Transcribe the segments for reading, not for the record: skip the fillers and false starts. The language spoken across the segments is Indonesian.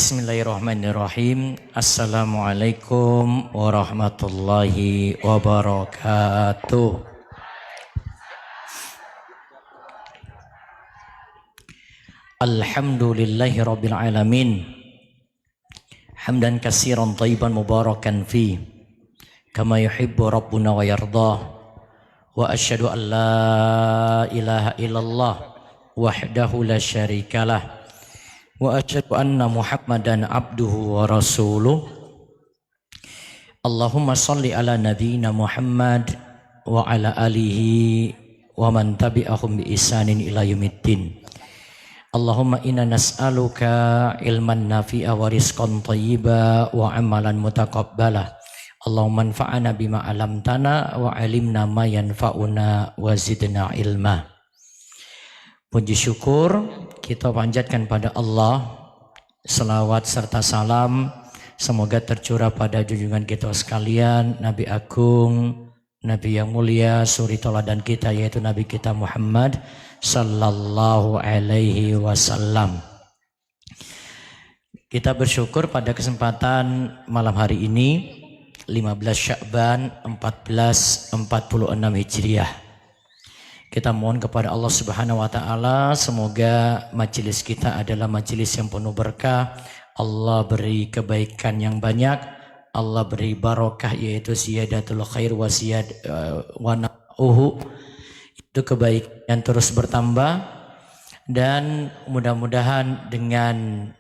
Bismillahirrahmanirrahim. Assalamualaikum warahmatullahi wabarakatuh. Alhamdulillahi rabbil alamin. Hamdan katsiran thayyiban mubarakan fi kama yuhibbu rabbuna wa yardah. Wa asyhadu an la ilaha illallah wahdahu la syarikalah. Wa asyhadu anna Muhammadan abduhu wa rasuluh. Allahumma salli ala nabiyyina Muhammad wa ala alihi wa man tabi'ahum bi ihsanin ila yaumiddin. Allahumma inna nas'aluka ilman nafi'a wa rizqan thayyiba wa amalan mutaqabbala. Allahumma anfa'na bima 'allamtana wa 'allimna ma yanfa'una wa zidna ilma. Puji syukur kita panjatkan pada Allah, selawat serta salam semoga tercurah pada junjungan kita sekalian, Nabi Agung, Nabi yang mulia, suri teladan kita yaitu Nabi kita Muhammad sallallahu alaihi wasallam. Kita bersyukur pada kesempatan malam hari ini 15 Sya'ban 1446 Hijriah. Kita mohon kepada Allah Subhanahu wa taala semoga majelis kita adalah majelis yang penuh berkah. Allah beri kebaikan yang banyak, Allah beri barokah yaitu ziyadatul khair wa na'uhu. Itu kebaikan yang terus bertambah, dan mudah-mudahan dengan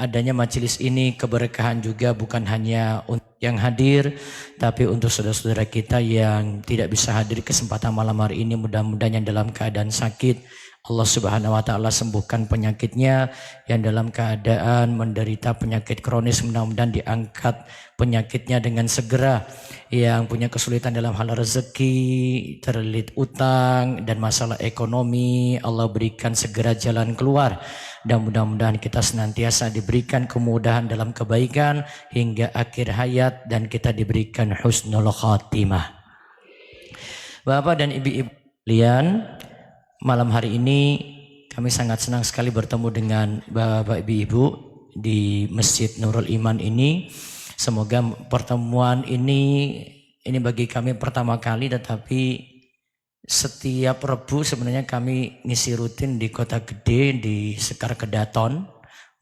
adanya majelis ini keberkahan juga bukan hanya untuk yang hadir, tapi untuk saudara-saudara kita yang tidak bisa hadir kesempatan malam hari ini, mudah-mudahan yang dalam keadaan sakit Allah Subhanahu wa taala sembuhkan penyakitnya, yang dalam keadaan menderita penyakit kronis mudah-mudahan diangkat penyakitnya dengan segera, yang punya kesulitan dalam hal rezeki, terlilit utang dan masalah ekonomi, Allah berikan segera jalan keluar. Dan mudah-mudahan kita senantiasa diberikan kemudahan dalam kebaikan hingga akhir hayat dan kita diberikan husnul khatimah. Bapak dan ibu-ibu sekalian, malam hari ini kami sangat senang sekali bertemu dengan Bapak Ibu di Masjid Nurul Iman ini. Semoga pertemuan ini bagi kami pertama kali, tetapi setiap Rebu sebenarnya kami ngisi rutin di Kota Gede di Sekar Kedaton.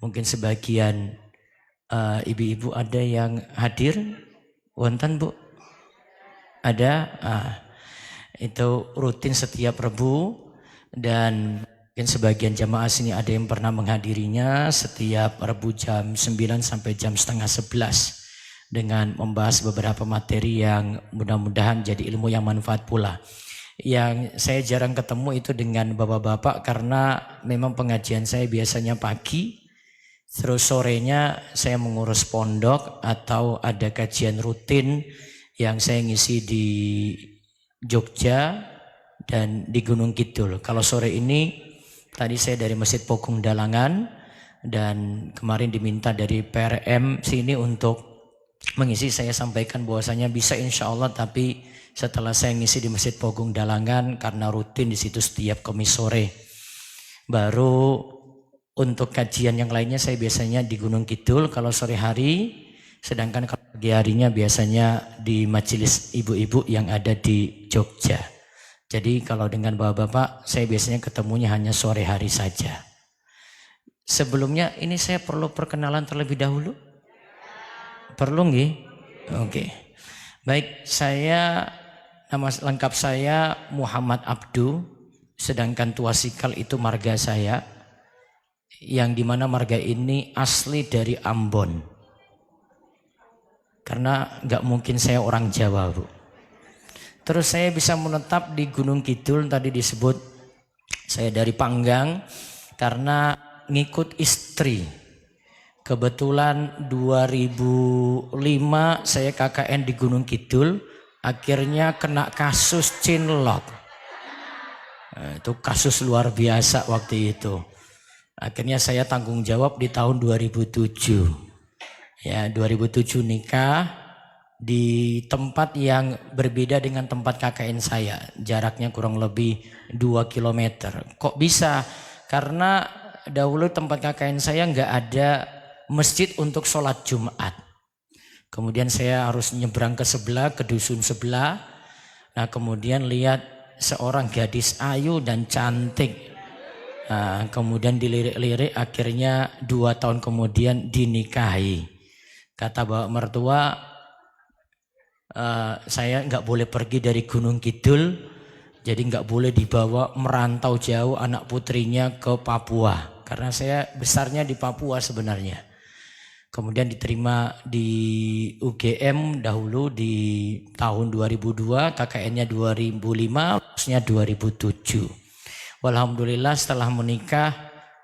Mungkin sebagian ibu-ibu ada yang hadir. Wonten Bu? Ada? Itu rutin setiap Rebu, dan mungkin sebagian jamaah sini ada yang pernah menghadirinya setiap Rebu jam 9 sampai jam setengah 11 dengan membahas beberapa materi yang mudah-mudahan jadi ilmu yang manfaat pula. Yang saya jarang ketemu itu dengan bapak-bapak karena memang pengajian saya biasanya pagi, terus sorenya saya mengurus pondok atau ada kajian rutin yang saya ngisi di Jogja dan di Gunung Kidul. Kalau sore ini tadi saya dari Masjid Pogung Dalangan, dan kemarin diminta dari PRM sini untuk mengisi. Saya sampaikan bahwasanya bisa insya Allah, tapi setelah saya ngisi di Masjid Pogung Dalangan karena rutin di situ setiap Kamis sore. Baru untuk kajian yang lainnya saya biasanya di Gunung Kidul kalau sore hari, sedangkan kalau pagi harinya biasanya di majelis ibu-ibu yang ada di Jogja. Jadi kalau dengan bapak-bapak saya biasanya ketemunya hanya sore hari saja. Sebelumnya ini saya perlu perkenalan terlebih dahulu? Perlu nggih? Oke. Baik, nama lengkap saya Muhammad Abdu, sedangkan Tuasikal itu marga saya, yang dimana marga ini asli dari Ambon. Karena nggak mungkin saya orang Jawa, Bu. Terus saya bisa menetap di Gunung Kidul, tadi disebut saya dari Panggang karena ngikut istri. Kebetulan 2005 saya KKN di Gunung Kidul, akhirnya kena kasus cinlok. Itu kasus luar biasa waktu itu. Akhirnya saya tanggung jawab di tahun 2007. Ya, 2007 nikah di tempat yang berbeda dengan tempat KKN saya. Jaraknya kurang lebih 2 km. Kok bisa? Karena dahulu tempat KKN saya nggak ada masjid untuk sholat Jumat. Kemudian saya harus nyebrang ke sebelah, ke dusun sebelah. Nah, kemudian lihat seorang gadis ayu dan cantik. Nah, kemudian dilirik-lirik, akhirnya 2 tahun kemudian dinikahi. Kata bapak mertua, saya nggak boleh pergi dari Gunung Kidul, jadi nggak boleh dibawa merantau jauh anak putrinya ke Papua, karena saya besarnya di Papua sebenarnya. Kemudian diterima di UGM dahulu di tahun 2002, KKN-nya 2005, lulusnya 2007. Alhamdulillah setelah menikah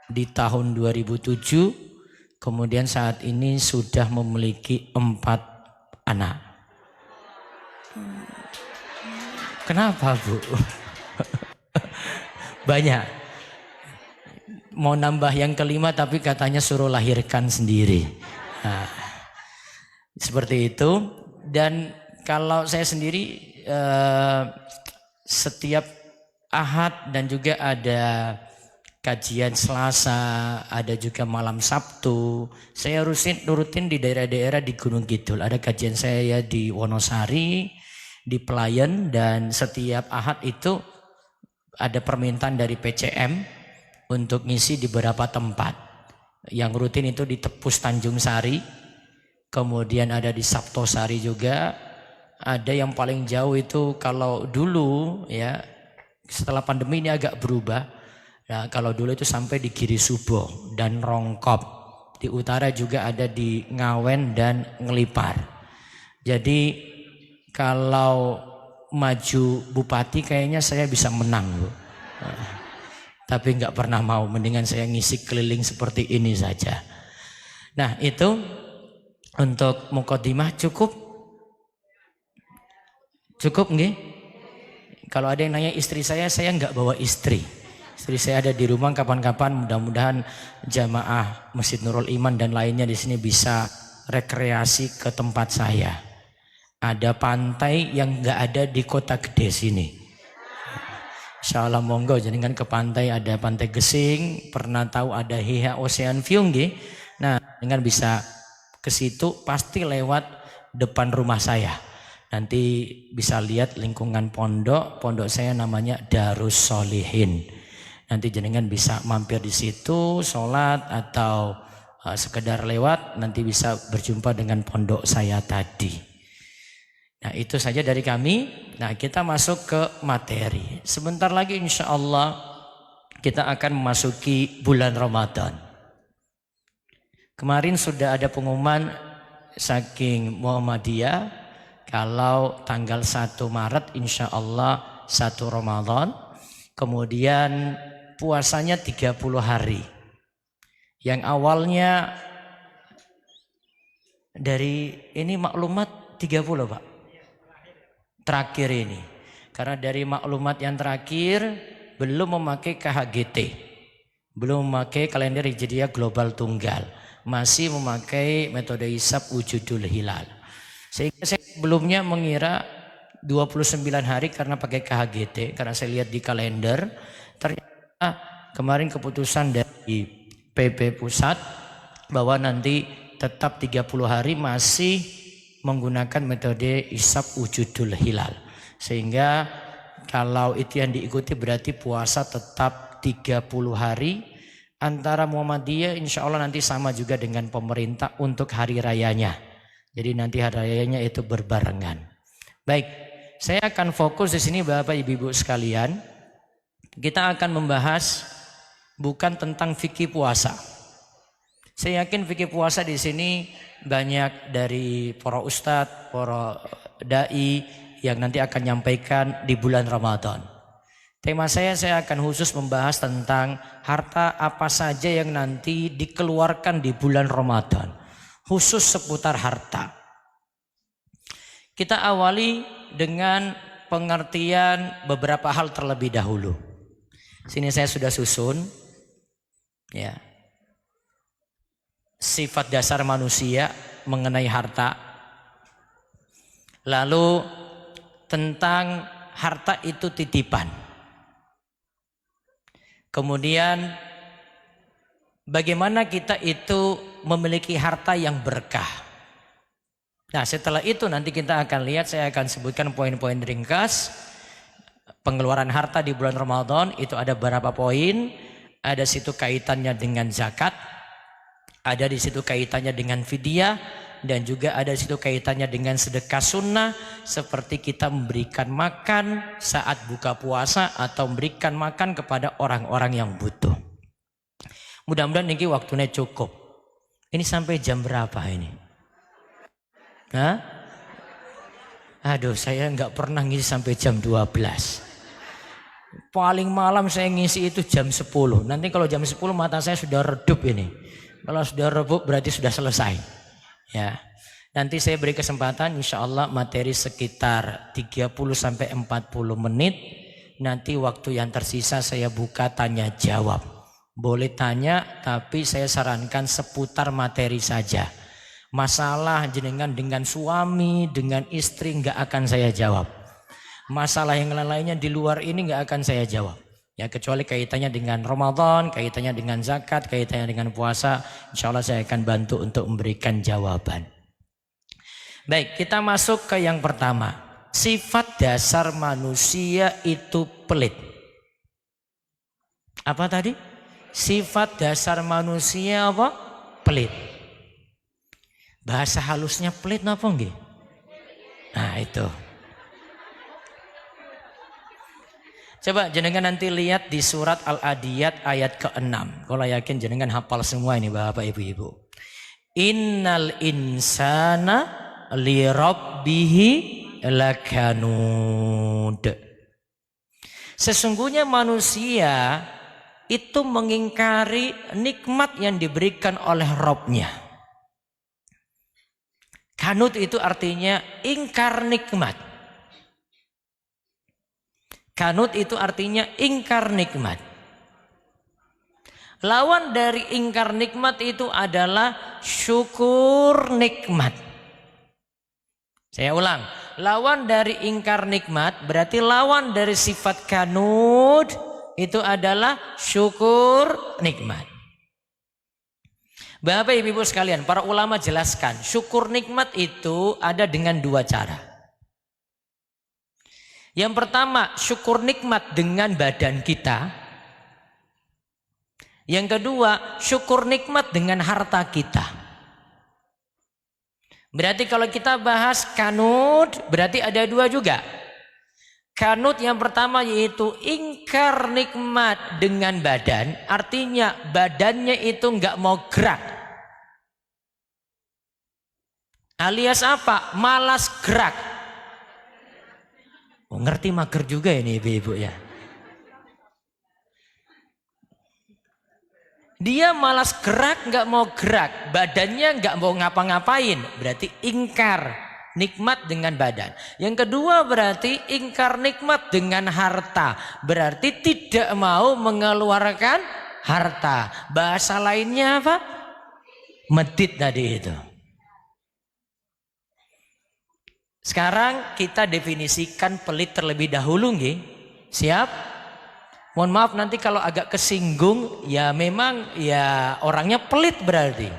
di tahun 2007, kemudian saat ini sudah memiliki 4 anak. Kenapa, Bu? Banyak. Mau nambah yang kelima tapi katanya suruh lahirkan sendiri. Nah, seperti itu. Dan kalau saya sendiri setiap Ahad dan juga ada kajian Selasa, ada juga malam Sabtu. Saya rutin di daerah-daerah di Gunung Kidul. Ada kajian saya di Wonosari, di Pelayan, dan setiap Ahad itu ada permintaan dari PCM untuk ngisi di beberapa tempat. Yang rutin itu di Tepus Tanjung Sari, kemudian ada di Saptosari juga, ada yang paling jauh itu kalau dulu ya, setelah pandemi ini agak berubah. Nah, kalau dulu itu sampai di Giri Subo dan Rongkop. Di utara juga ada di Ngawen dan Ngelipar. Jadi kalau maju bupati kayaknya saya bisa menang, Bu. Tapi nggak pernah mau, mendingan saya ngisi keliling seperti ini saja. Nah, itu untuk mukadimah cukup nggih? Kalau ada yang nanya istri saya nggak bawa istri. Istri saya ada di rumah, kapan-kapan mudah-mudahan jamaah Masjid Nurul Iman dan lainnya di sini bisa rekreasi ke tempat saya. Ada pantai yang nggak ada di kota gede sini. Insyaallah monggo jenengan ke pantai, ada Pantai Gesing, pernah tahu ada Hiha Ocean View nggih. Nah, dengan bisa ke situ pasti lewat depan rumah saya. Nanti bisa lihat lingkungan pondok saya namanya Darus Solihin. Nanti jenengan bisa mampir di situ, sholat atau sekedar lewat, nanti bisa berjumpa dengan pondok saya tadi. Nah, itu saja dari kami. Nah, kita masuk ke materi. Sebentar lagi insya Allah kita akan memasuki bulan Ramadan. Kemarin sudah ada pengumuman saking Muhammadiyah kalau tanggal 1 Maret insya Allah 1 Ramadan. Kemudian puasanya 30 hari. Yang awalnya dari ini maklumat 30, Pak. Terakhir ini. Karena dari maklumat yang terakhir belum memakai KHGT. Belum memakai kalender Hijriah global tunggal. Masih memakai metode hisab wujudul hilal. Sehingga saya sebelumnya mengira 29 hari karena pakai KHGT. Karena saya lihat di kalender. Ternyata kemarin keputusan dari PP Pusat bahwa nanti tetap 30 hari masih menggunakan metode hisab wujudul hilal. Sehingga kalau itu yang diikuti berarti puasa tetap 30 hari. Antara Muhammadiyah insya Allah nanti sama juga dengan pemerintah untuk hari rayanya. Jadi nanti hari rayanya itu berbarengan. Baik, saya akan fokus di sini Bapak Ibu sekalian. Kita akan membahas bukan tentang fikih puasa. Saya yakin fikih puasa di sini banyak dari para ustadz, para dai yang nanti akan nyampaikan di bulan Ramadan. Tema saya akan khusus membahas tentang harta apa saja yang nanti dikeluarkan di bulan Ramadan. Khusus seputar harta. Kita awali dengan pengertian beberapa hal terlebih dahulu. Sini saya sudah susun. Ya. Sifat dasar manusia mengenai harta. Lalu tentang harta itu titipan. Kemudian bagaimana kita itu memiliki harta yang berkah. Nah, setelah itu nanti kita akan lihat, saya akan sebutkan poin-poin ringkas. Pengeluaran harta di bulan Ramadan itu ada berapa poin? Ada situ kaitannya dengan zakat, ada di situ kaitannya dengan fidyah, dan juga ada di situ kaitannya dengan sedekah sunnah, seperti kita memberikan makan saat buka puasa atau memberikan makan kepada orang-orang yang butuh. Mudah-mudahan ini waktunya cukup. Ini sampai jam berapa ini? Hah? Aduh, saya nggak pernah ngisi sampai jam 12. Paling malam saya ngisi itu jam 10. Nanti kalau jam 10 mata saya sudah redup ini. Kalau sudah redup berarti sudah selesai. Ya. Nanti saya beri kesempatan insya Allah materi sekitar 30-40 menit. Nanti waktu yang tersisa saya buka tanya jawab. Boleh tanya, tapi saya sarankan seputar materi saja. Masalah jenengan dengan suami, dengan istri nggak akan saya jawab. Masalah yang lain-lainnya di luar ini nggak akan saya jawab. Ya, kecuali kaitannya dengan Ramadan, kaitannya dengan zakat, kaitannya dengan puasa, insya Allah saya akan bantu untuk memberikan jawaban. Baik, kita masuk ke yang pertama. Sifat dasar manusia itu pelit. Apa tadi? Sifat dasar manusia apa? Pelit. Bahasa halusnya pelit napa nggih? Nah, itu. Coba jenengan nanti lihat di surat Al-Adiyat ayat ke-6. Kalau yakin jenengan hafal semua ini Bapak Ibu-ibu. Innal insana li rabbihi lakanud. Sesungguhnya manusia itu mengingkari nikmat yang diberikan oleh Rabb-nya. Kanut itu artinya ingkar nikmat. Kanut itu artinya ingkar nikmat. Lawan dari ingkar nikmat itu adalah syukur nikmat. Saya ulang, lawan dari ingkar nikmat berarti lawan dari sifat kanut itu adalah syukur nikmat. Bapak Ibu sekalian, para ulama jelaskan syukur nikmat itu ada dengan dua cara. Yang pertama, syukur nikmat dengan badan kita. Yang kedua, syukur nikmat dengan harta kita. Berarti kalau kita bahas kanut, berarti ada dua juga. Kanut yang pertama yaitu ingkar nikmat dengan badan. Artinya badannya itu nggak mau gerak. Alias apa? Malas gerak. Oh, ngerti mager juga ini ibu-ibu ya. Dia malas gerak, nggak mau gerak, badannya nggak mau ngapa-ngapain, berarti ingkar nikmat dengan badan. Yang kedua berarti ingkar nikmat dengan harta, berarti tidak mau mengeluarkan harta. Bahasa lainnya apa? Medit tadi itu. Sekarang kita definisikan pelit terlebih dahulu nggih. Siap? Mohon maaf nanti kalau agak kesinggung ya memang ya orangnya pelit berarti.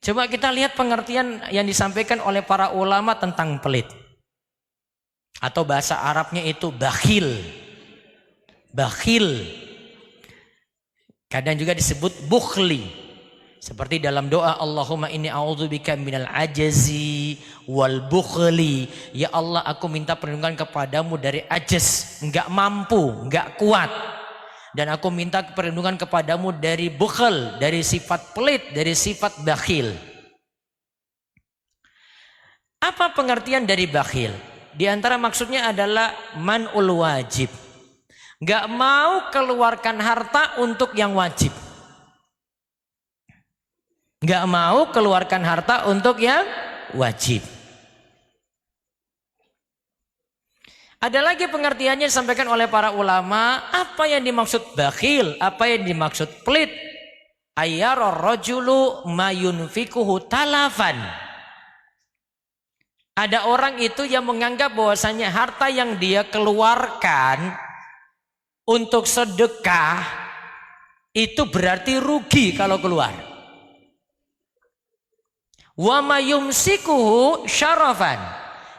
Coba kita lihat pengertian yang disampaikan oleh para ulama tentang pelit. Atau bahasa Arabnya itu bakhil. Bakhil. Kadang juga disebut bukhli. Seperti dalam doa Allahumma inni a'udzubika minal ajazi wal bukhli. Ya Allah, aku minta perlindungan kepadamu dari ajaz, enggak mampu, enggak kuat. Dan aku minta perlindungan kepadamu dari bukhl, dari sifat pelit, dari sifat bakhil. Apa pengertian dari bakhil? Di antara maksudnya adalah man'ul wajib. Enggak mau keluarkan harta untuk yang wajib. Nggak mau keluarkan harta untuk yang wajib. Ada lagi pengertiannya disampaikan oleh para ulama. Apa yang dimaksud bakhil? Apa yang dimaksud pelit? Ayyara rajulu mayunfikuhu talafan. Ada orang itu yang menganggap bahwasanya harta yang dia keluarkan untuk sedekah itu berarti rugi kalau keluar. Wa mayumsikuhu syarafan,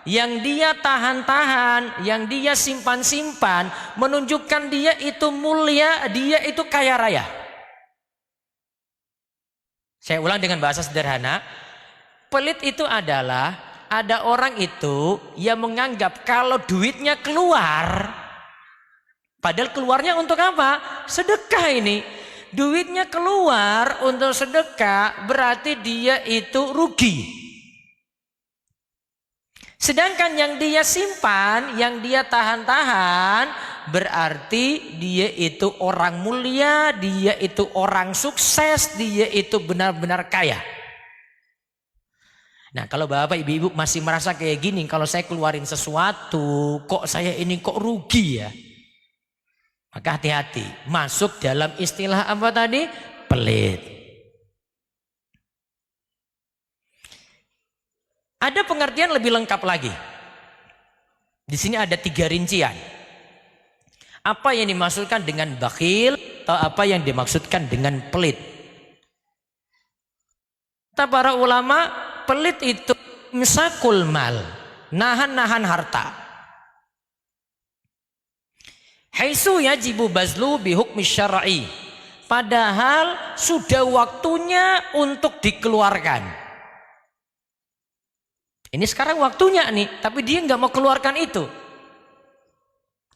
yang dia tahan-tahan, yang dia simpan-simpan, menunjukkan dia itu mulia, dia itu kaya raya. Saya ulang dengan bahasa sederhana, pelit itu adalah ada orang itu yang menganggap kalau duitnya keluar, padahal keluarnya untuk apa? Sedekah ini. Duitnya keluar untuk sedekah berarti dia itu rugi. Sedangkan yang dia simpan, yang dia tahan-tahan, berarti dia itu orang mulia, dia itu orang sukses, dia itu benar-benar kaya. Nah, kalau bapak ibu-ibu masih merasa kayak gini, kalau saya keluarin sesuatu, kok saya ini kok rugi ya? Maka hati-hati, masuk dalam istilah apa tadi? Pelit. Ada pengertian lebih lengkap lagi. Di sini ada 3 rincian. Apa yang dimaksudkan dengan bakhil atau apa yang dimaksudkan dengan pelit? Kata para ulama, pelit itu imsakul mal, nahan-nahan harta. Haitsu yajibu bazlu bihukmi syar'i, padahal sudah waktunya untuk dikeluarkan. Ini sekarang waktunya nih, tapi dia nggak mau keluarkan itu.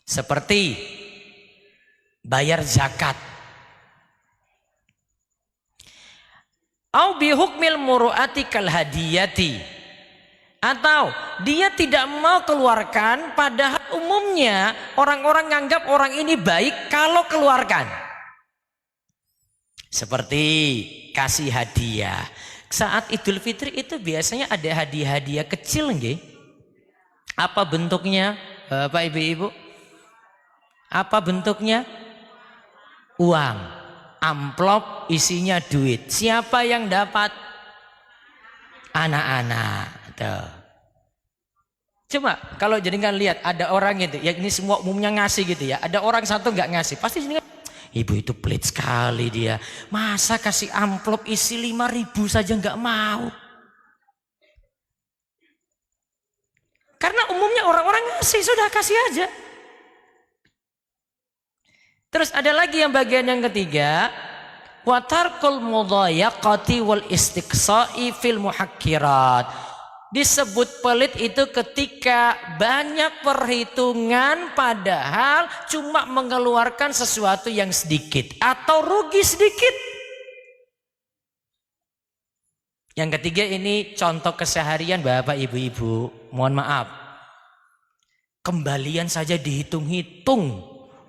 Seperti bayar zakat. Au bihukmil muru'ati kal hadiyati. Atau dia tidak mau keluarkan, padahal umumnya orang-orang nganggap orang ini baik kalau keluarkan. Seperti kasih hadiah. Saat Idul Fitri itu biasanya ada hadiah-hadiah kecil nggih. Apa bentuknya, Bapak Ibu-ibu? Apa bentuknya? Uang. Amplop isinya duit. Siapa yang dapat? Anak-anak. Tuh. Coba kalau jadikan lihat ada orang itu, ya ini semua umumnya ngasih gitu ya. Ada orang satu nggak ngasih, pasti sini kan, ibu itu pelit sekali dia. Masa kasih amplop isi 5.000 saja nggak mau? Karena umumnya orang-orang ngasih, sudah kasih aja. Terus ada lagi yang bagian yang ketiga, wa tarkul mudhayaqati wal istiqsa'i fil muhakkirat. Disebut pelit itu ketika banyak perhitungan padahal cuma mengeluarkan sesuatu yang sedikit atau rugi sedikit. Yang ketiga ini contoh keseharian Bapak Ibu-ibu, mohon maaf. Kembalian saja dihitung-hitung,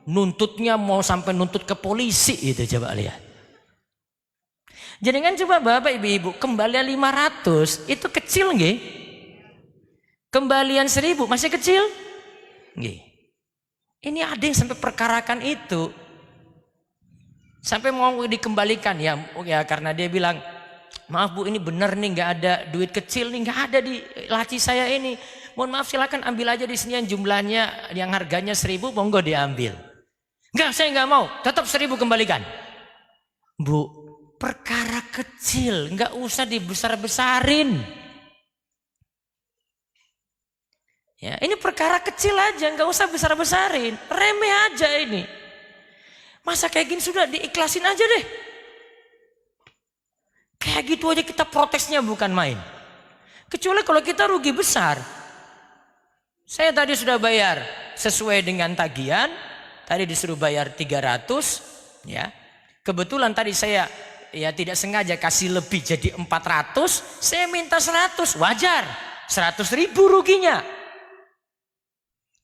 nuntutnya mau sampai nuntut ke polisi itu, coba lihat. Jadi kan coba Bapak Ibu-ibu, kembalian 500 itu kecil nggih? Kembalian 1.000 masih kecil? Nggih. Ini ada yang sampai perkarakan itu. Sampai mau dikembalikan ya karena dia bilang, maaf Bu, ini benar nih nggak ada duit kecil nih, nggak ada di laci saya ini. Mohon maaf, silakan ambil aja di sini yang jumlahnya yang harganya 1.000, monggo diambil. Enggak, saya nggak mau, tetap 1.000 kembalikan. Bu, perkara kecil, nggak usah dibesar-besarin. Ya, ini perkara kecil aja, nggak usah besar-besarin, remeh aja ini. Masa kayak gini sudah diikhlasin aja deh. Kayak gitu aja kita protesnya bukan main. Kecuali kalau kita rugi besar. Saya tadi sudah bayar sesuai dengan tagihan, tadi disuruh bayar 300, ya. Kebetulan tadi saya ya tidak sengaja kasih lebih jadi 400, saya minta 100, wajar. 100.000 ruginya.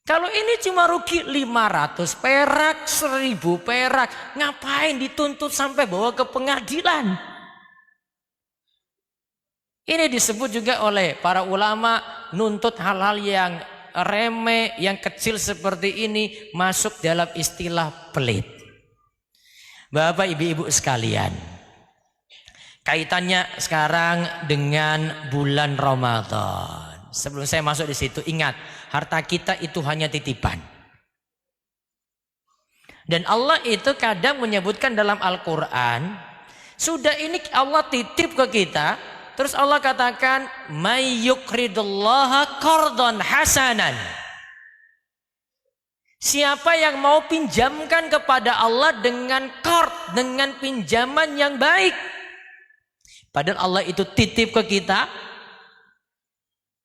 Kalau ini cuma rugi 500 perak, 1.000 perak, ngapain dituntut sampai bawa ke pengadilan? Ini disebut juga oleh para ulama, nuntut hal-hal yang remeh, yang kecil seperti ini masuk dalam istilah pelit. Bapak ibu-ibu sekalian, kaitannya sekarang dengan bulan Ramadan. Sebelum saya masuk di situ, ingat, harta kita itu hanya titipan. Dan Allah itu kadang menyebutkan dalam Al-Quran, sudah ini Allah titip ke kita, terus Allah katakan, may yuqridullaha qardhan hasanan. Siapa yang mau pinjamkan kepada Allah dengan qard, dengan pinjaman yang baik. Padahal Allah itu titip ke kita.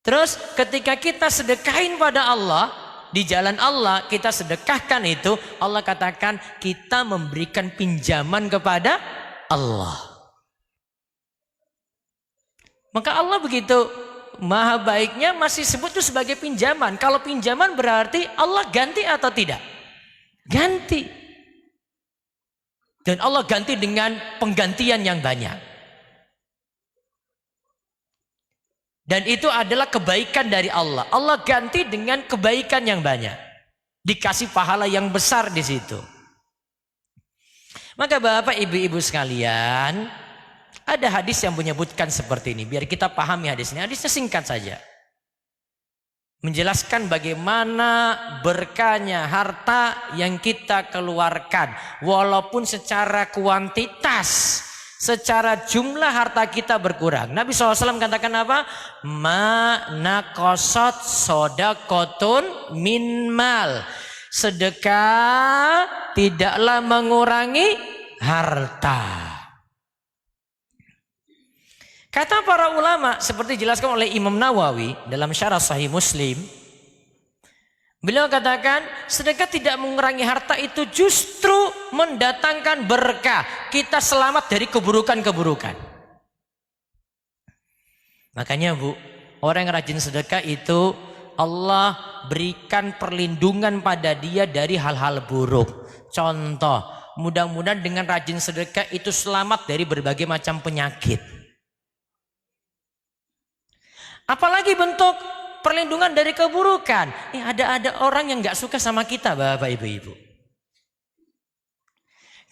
Terus ketika kita sedekahin pada Allah, di jalan Allah kita sedekahkan itu, Allah katakan kita memberikan pinjaman kepada Allah. Maka Allah begitu maha baiknya masih sebut itu sebagai pinjaman. Kalau pinjaman berarti Allah ganti atau tidak? Ganti. Dan Allah ganti dengan penggantian yang banyak. Dan itu adalah kebaikan dari Allah. Allah ganti dengan kebaikan yang banyak. Dikasih pahala yang besar di situ. Maka Bapak Ibu-ibu sekalian, ada hadis yang menyebutkan seperti ini. Biar kita pahami hadisnya. Hadisnya singkat saja. Menjelaskan bagaimana berkahnya harta yang kita keluarkan. Walaupun secara kuantitas, secara jumlah harta kita berkurang. Nabi SAW katakan apa? Ma naqasat sodakotun min mal. Sedekah tidaklah mengurangi harta. Kata para ulama seperti dijelaskan oleh Imam Nawawi dalam Syarah Sahih Muslim. Beliau katakan sedekah tidak mengurangi harta itu justru mendatangkan berkah. Kita selamat dari keburukan-keburukan. Makanya Bu, orang yang rajin sedekah itu Allah berikan perlindungan pada dia dari hal-hal buruk. Contoh, mudah-mudahan dengan rajin sedekah itu selamat dari berbagai macam penyakit. Apalagi bentuk perlindungan dari keburukan. Ada orang yang gak suka sama kita Bapak Ibu-ibu.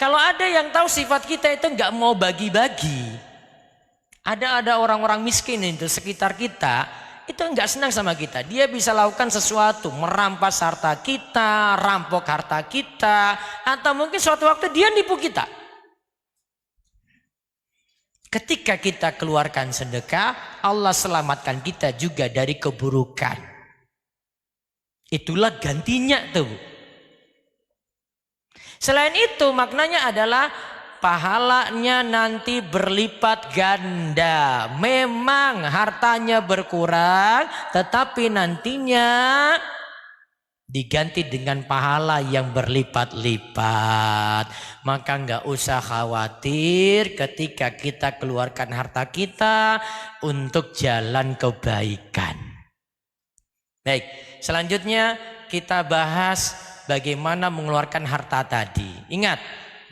Kalau ada yang tahu sifat kita itu gak mau bagi-bagi. Ada orang-orang miskin itu sekitar kita, itu gak senang sama kita. Dia bisa lakukan sesuatu, merampas harta kita, rampok harta kita, atau mungkin suatu waktu dia nipu kita. Ketika kita keluarkan sedekah, Allah selamatkan kita juga dari keburukan. Itulah gantinya tuh. Selain itu maknanya adalah pahalanya nanti berlipat ganda. Memang hartanya berkurang, tetapi nantinya diganti dengan pahala yang berlipat-lipat. Maka nggak usah khawatir ketika kita keluarkan harta kita untuk jalan kebaikan. Baik, selanjutnya kita bahas bagaimana mengeluarkan harta tadi. Ingat,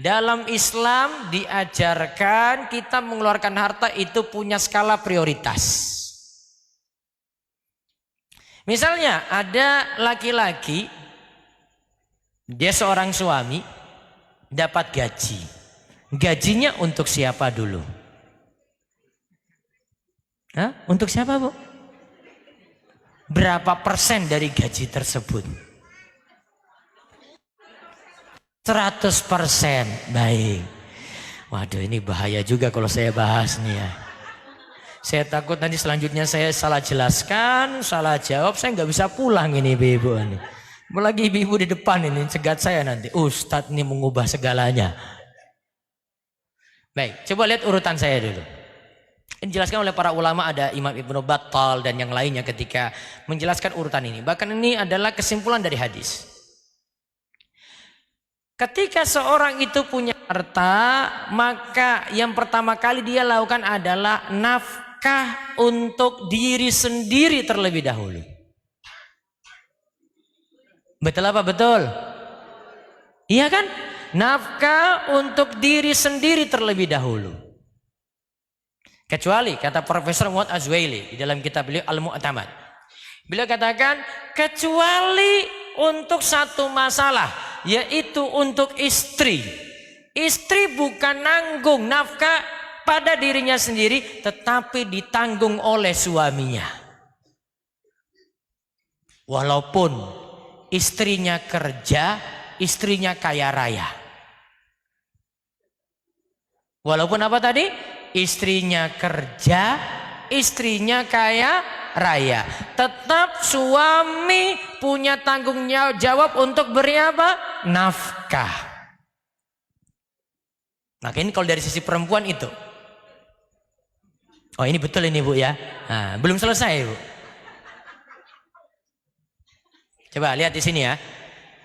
dalam Islam diajarkan kita mengeluarkan harta itu punya skala prioritas. Misalnya ada laki-laki, dia seorang suami, dapat gaji. Gajinya untuk siapa dulu? Hah? Untuk siapa Bu? Berapa persen dari gaji tersebut? 100%. Baik. Waduh, ini bahaya juga kalau saya bahas nih ya. Saya takut nanti selanjutnya saya salah jelaskan, salah jawab, saya nggak bisa pulang ini ibu-ibu ini. Apalagi ibu-ibu di depan ini cegat saya nanti. Ustadz ini mengubah segalanya. Baik, coba lihat urutan saya dulu. Ini dijelaskan oleh para ulama, ada Imam Ibnu Battal dan yang lainnya ketika menjelaskan urutan ini. Bahkan ini adalah kesimpulan dari hadis. Ketika seorang itu punya harta, maka yang pertama kali dia lakukan adalah nafkah untuk diri sendiri terlebih dahulu. Betul apa betul? Iya kan? Nafkah untuk diri sendiri terlebih dahulu. Kecuali kata Profesor Muhammad Azwaili di dalam kitab beliau Al-Mu'tamad. Beliau katakan kecuali untuk satu masalah, yaitu untuk istri. Istri bukan nanggung nafkah pada dirinya sendiri, tetapi ditanggung oleh suaminya. Walaupun istrinya kerja, istrinya kaya raya. Walaupun apa tadi? Istrinya kerja, istrinya kaya raya. Tetap suami punya tanggung jawab untuk beri apa? Nafkah. Nah ini kalau dari sisi perempuan itu. Oh ini betul ini Bu ya. Nah, belum selesai Bu. Coba lihat di sini ya.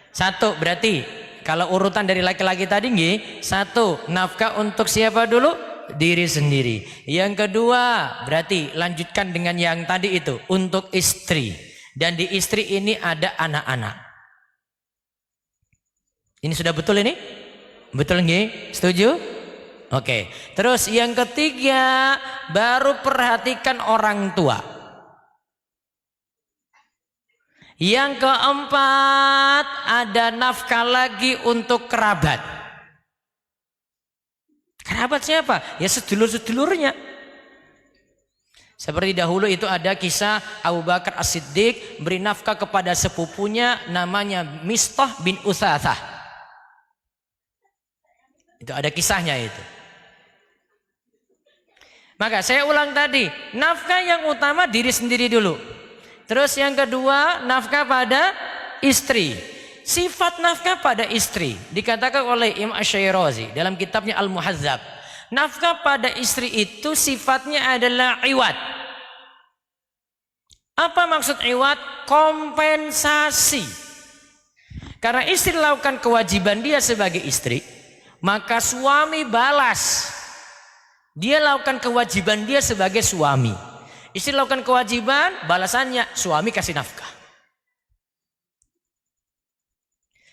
Satu berarti kalau urutan dari laki-laki tadi nggih, satu nafkah untuk siapa dulu? Diri sendiri. Yang kedua berarti lanjutkan dengan yang tadi itu untuk istri. Dan di istri ini ada anak-anak. Ini sudah betul ini? Betul nggih? Setuju? Oke. Terus yang ketiga baru perhatikan orang tua. Yang keempat ada nafkah lagi untuk kerabat. Kerabat siapa? Ya sedulur-sedulurnya. Seperti dahulu itu ada kisah Abu Bakar As-Siddiq beri nafkah kepada sepupunya namanya Mistah bin Utsatsah. Itu ada kisahnya itu. Maka saya ulang tadi, nafkah yang utama diri sendiri dulu. Terus yang kedua nafkah pada istri. Sifat nafkah pada istri dikatakan oleh Imam Asy-Syirazi dalam kitabnya Al-Muhadzab. Nafkah pada istri itu sifatnya adalah iwad. Apa maksud iwad? Kompensasi. Karena istri lakukan kewajiban dia sebagai istri, maka suami balas. Dia lakukan kewajiban dia sebagai suami. Istri lakukan kewajiban, balasannya suami kasih nafkah.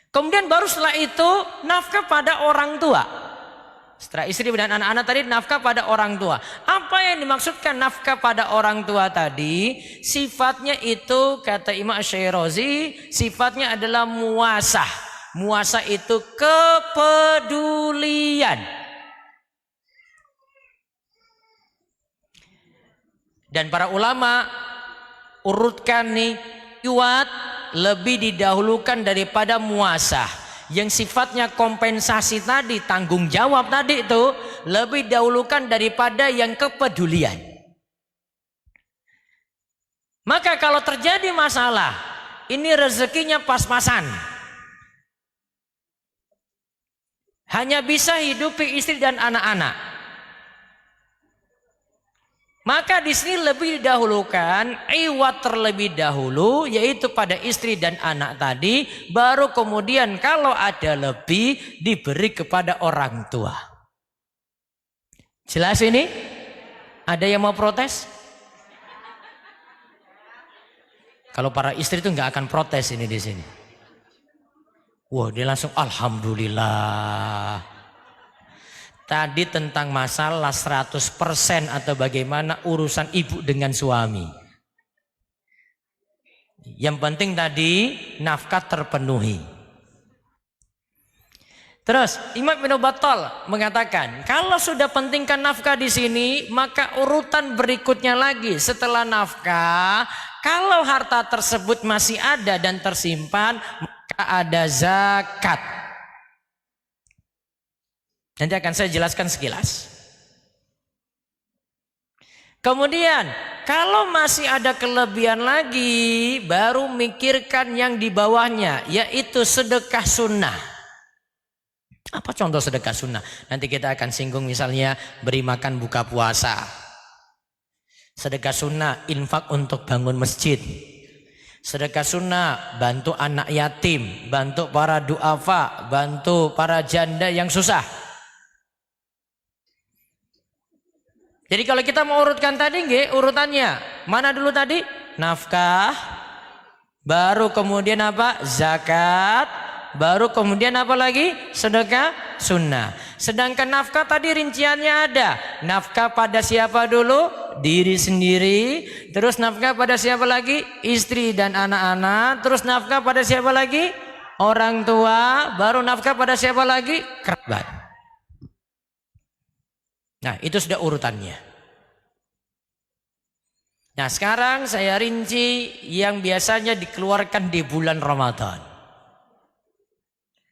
Kemudian baru setelah itu nafkah pada orang tua. Setelah istri dan anak-anak tadi nafkah pada orang tua. Apa yang dimaksudkan nafkah pada orang tua tadi? Sifatnya itu kata Imam Asy-Syirazi, sifatnya adalah muasah. Muasah itu kepedulian. Dan para ulama urutkan nih iwad lebih didahulukan daripada muasah. Yang sifatnya kompensasi tadi, tanggung jawab tadi itu lebih dahulukan daripada yang kepedulian. Maka kalau terjadi masalah, ini rezekinya pas-pasan. Hanya bisa hidupi istri dan anak-anak. Maka di sini lebih didahulukan iwat terlebih dahulu, yaitu pada istri dan anak tadi, baru kemudian kalau ada lebih diberi kepada orang tua. Jelas ini? Ada yang mau protes? Kalau para istri itu nggak akan protes ini di sini. Wah, dia langsung alhamdulillah. Tadi tentang masalah 100% atau bagaimana urusan ibu dengan suami. Yang penting tadi nafkah terpenuhi. Terus Imam Ibnu Battal mengatakan, kalau sudah pentingkan nafkah di sini, maka urutan berikutnya lagi setelah nafkah, kalau harta tersebut masih ada dan tersimpan, maka ada zakat. Nanti akan saya jelaskan sekilas. Kemudian kalau masih ada kelebihan lagi, baru mikirkan yang di bawahnya, yaitu sedekah sunnah. Apa contoh sedekah sunnah? Nanti kita akan singgung, misalnya beri makan buka puasa. Sedekah sunnah infak untuk bangun masjid. Sedekah sunnah bantu anak yatim, bantu para duafa, bantu para janda yang susah. Jadi kalau kita mau urutkan tadi nggih, urutannya mana dulu tadi? Nafkah, baru kemudian apa? Zakat, baru kemudian apa lagi? Sedekah sunnah. Sedangkan nafkah tadi rinciannya ada. Nafkah pada siapa dulu? Diri sendiri. Terus nafkah pada siapa lagi? Istri dan anak-anak. Terus nafkah pada siapa lagi? Orang tua. Baru nafkah pada siapa lagi? Kerabat. Nah, itu sudah urutannya. Nah, sekarang saya rinci yang biasanya dikeluarkan di bulan Ramadan.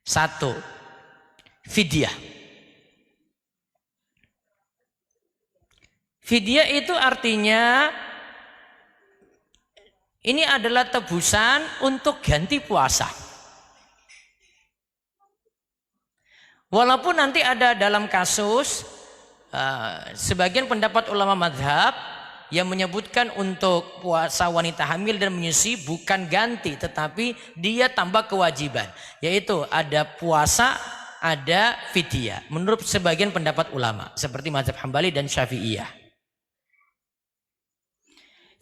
Satu, fidyah. Fidyah itu artinya ini adalah tebusan untuk ganti puasa. Walaupun nanti ada dalam kasus sebagian pendapat ulama mazhab yang menyebutkan untuk puasa wanita hamil dan menyusui bukan ganti, tetapi dia tambah kewajiban, yaitu ada puasa, ada fidyah. Menurut sebagian pendapat ulama seperti mazhab Hambali dan Syafi'iyah.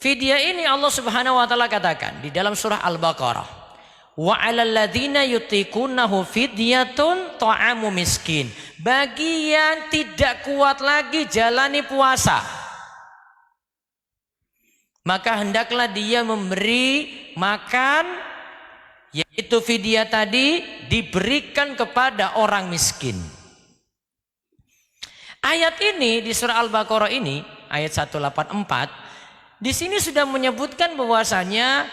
Fidyah ini Allah Subhanahu wa taala katakan di dalam surah Al-Baqarah, wa 'alal ladzina yutiqunahu fidyatun ta'amu miskin. Bagi yang tidak kuat lagi jalani puasa, maka hendaklah dia memberi makan, yaitu fidyah tadi, diberikan kepada orang miskin. Ayat ini di surah Al-Baqarah ini ayat 184 di sini sudah menyebutkan bahwasanya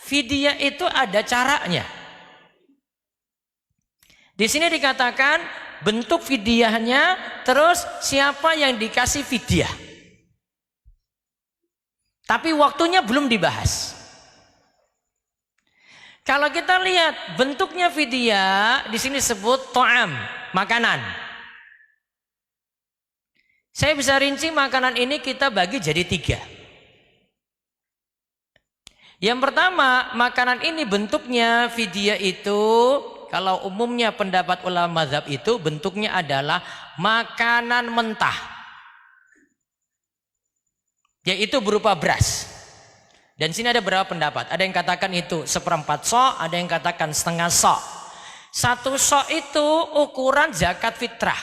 fidyah itu ada caranya. Di sini dikatakan bentuk fidyahnya, terus siapa yang dikasih fidyah. Tapi waktunya belum dibahas. Kalau kita lihat bentuknya fidyah, di sini sebut to'am, makanan. Saya bisa rinci makanan ini kita bagi jadi 3. Yang pertama, makanan ini bentuknya fidyah itu, kalau umumnya pendapat ulama mazhab itu bentuknya adalah makanan mentah, yaitu berupa beras. Dan sini ada beberapa pendapat. Ada yang katakan itu 1/4 sok, ada yang katakan setengah sok. 1 sok itu ukuran zakat fitrah.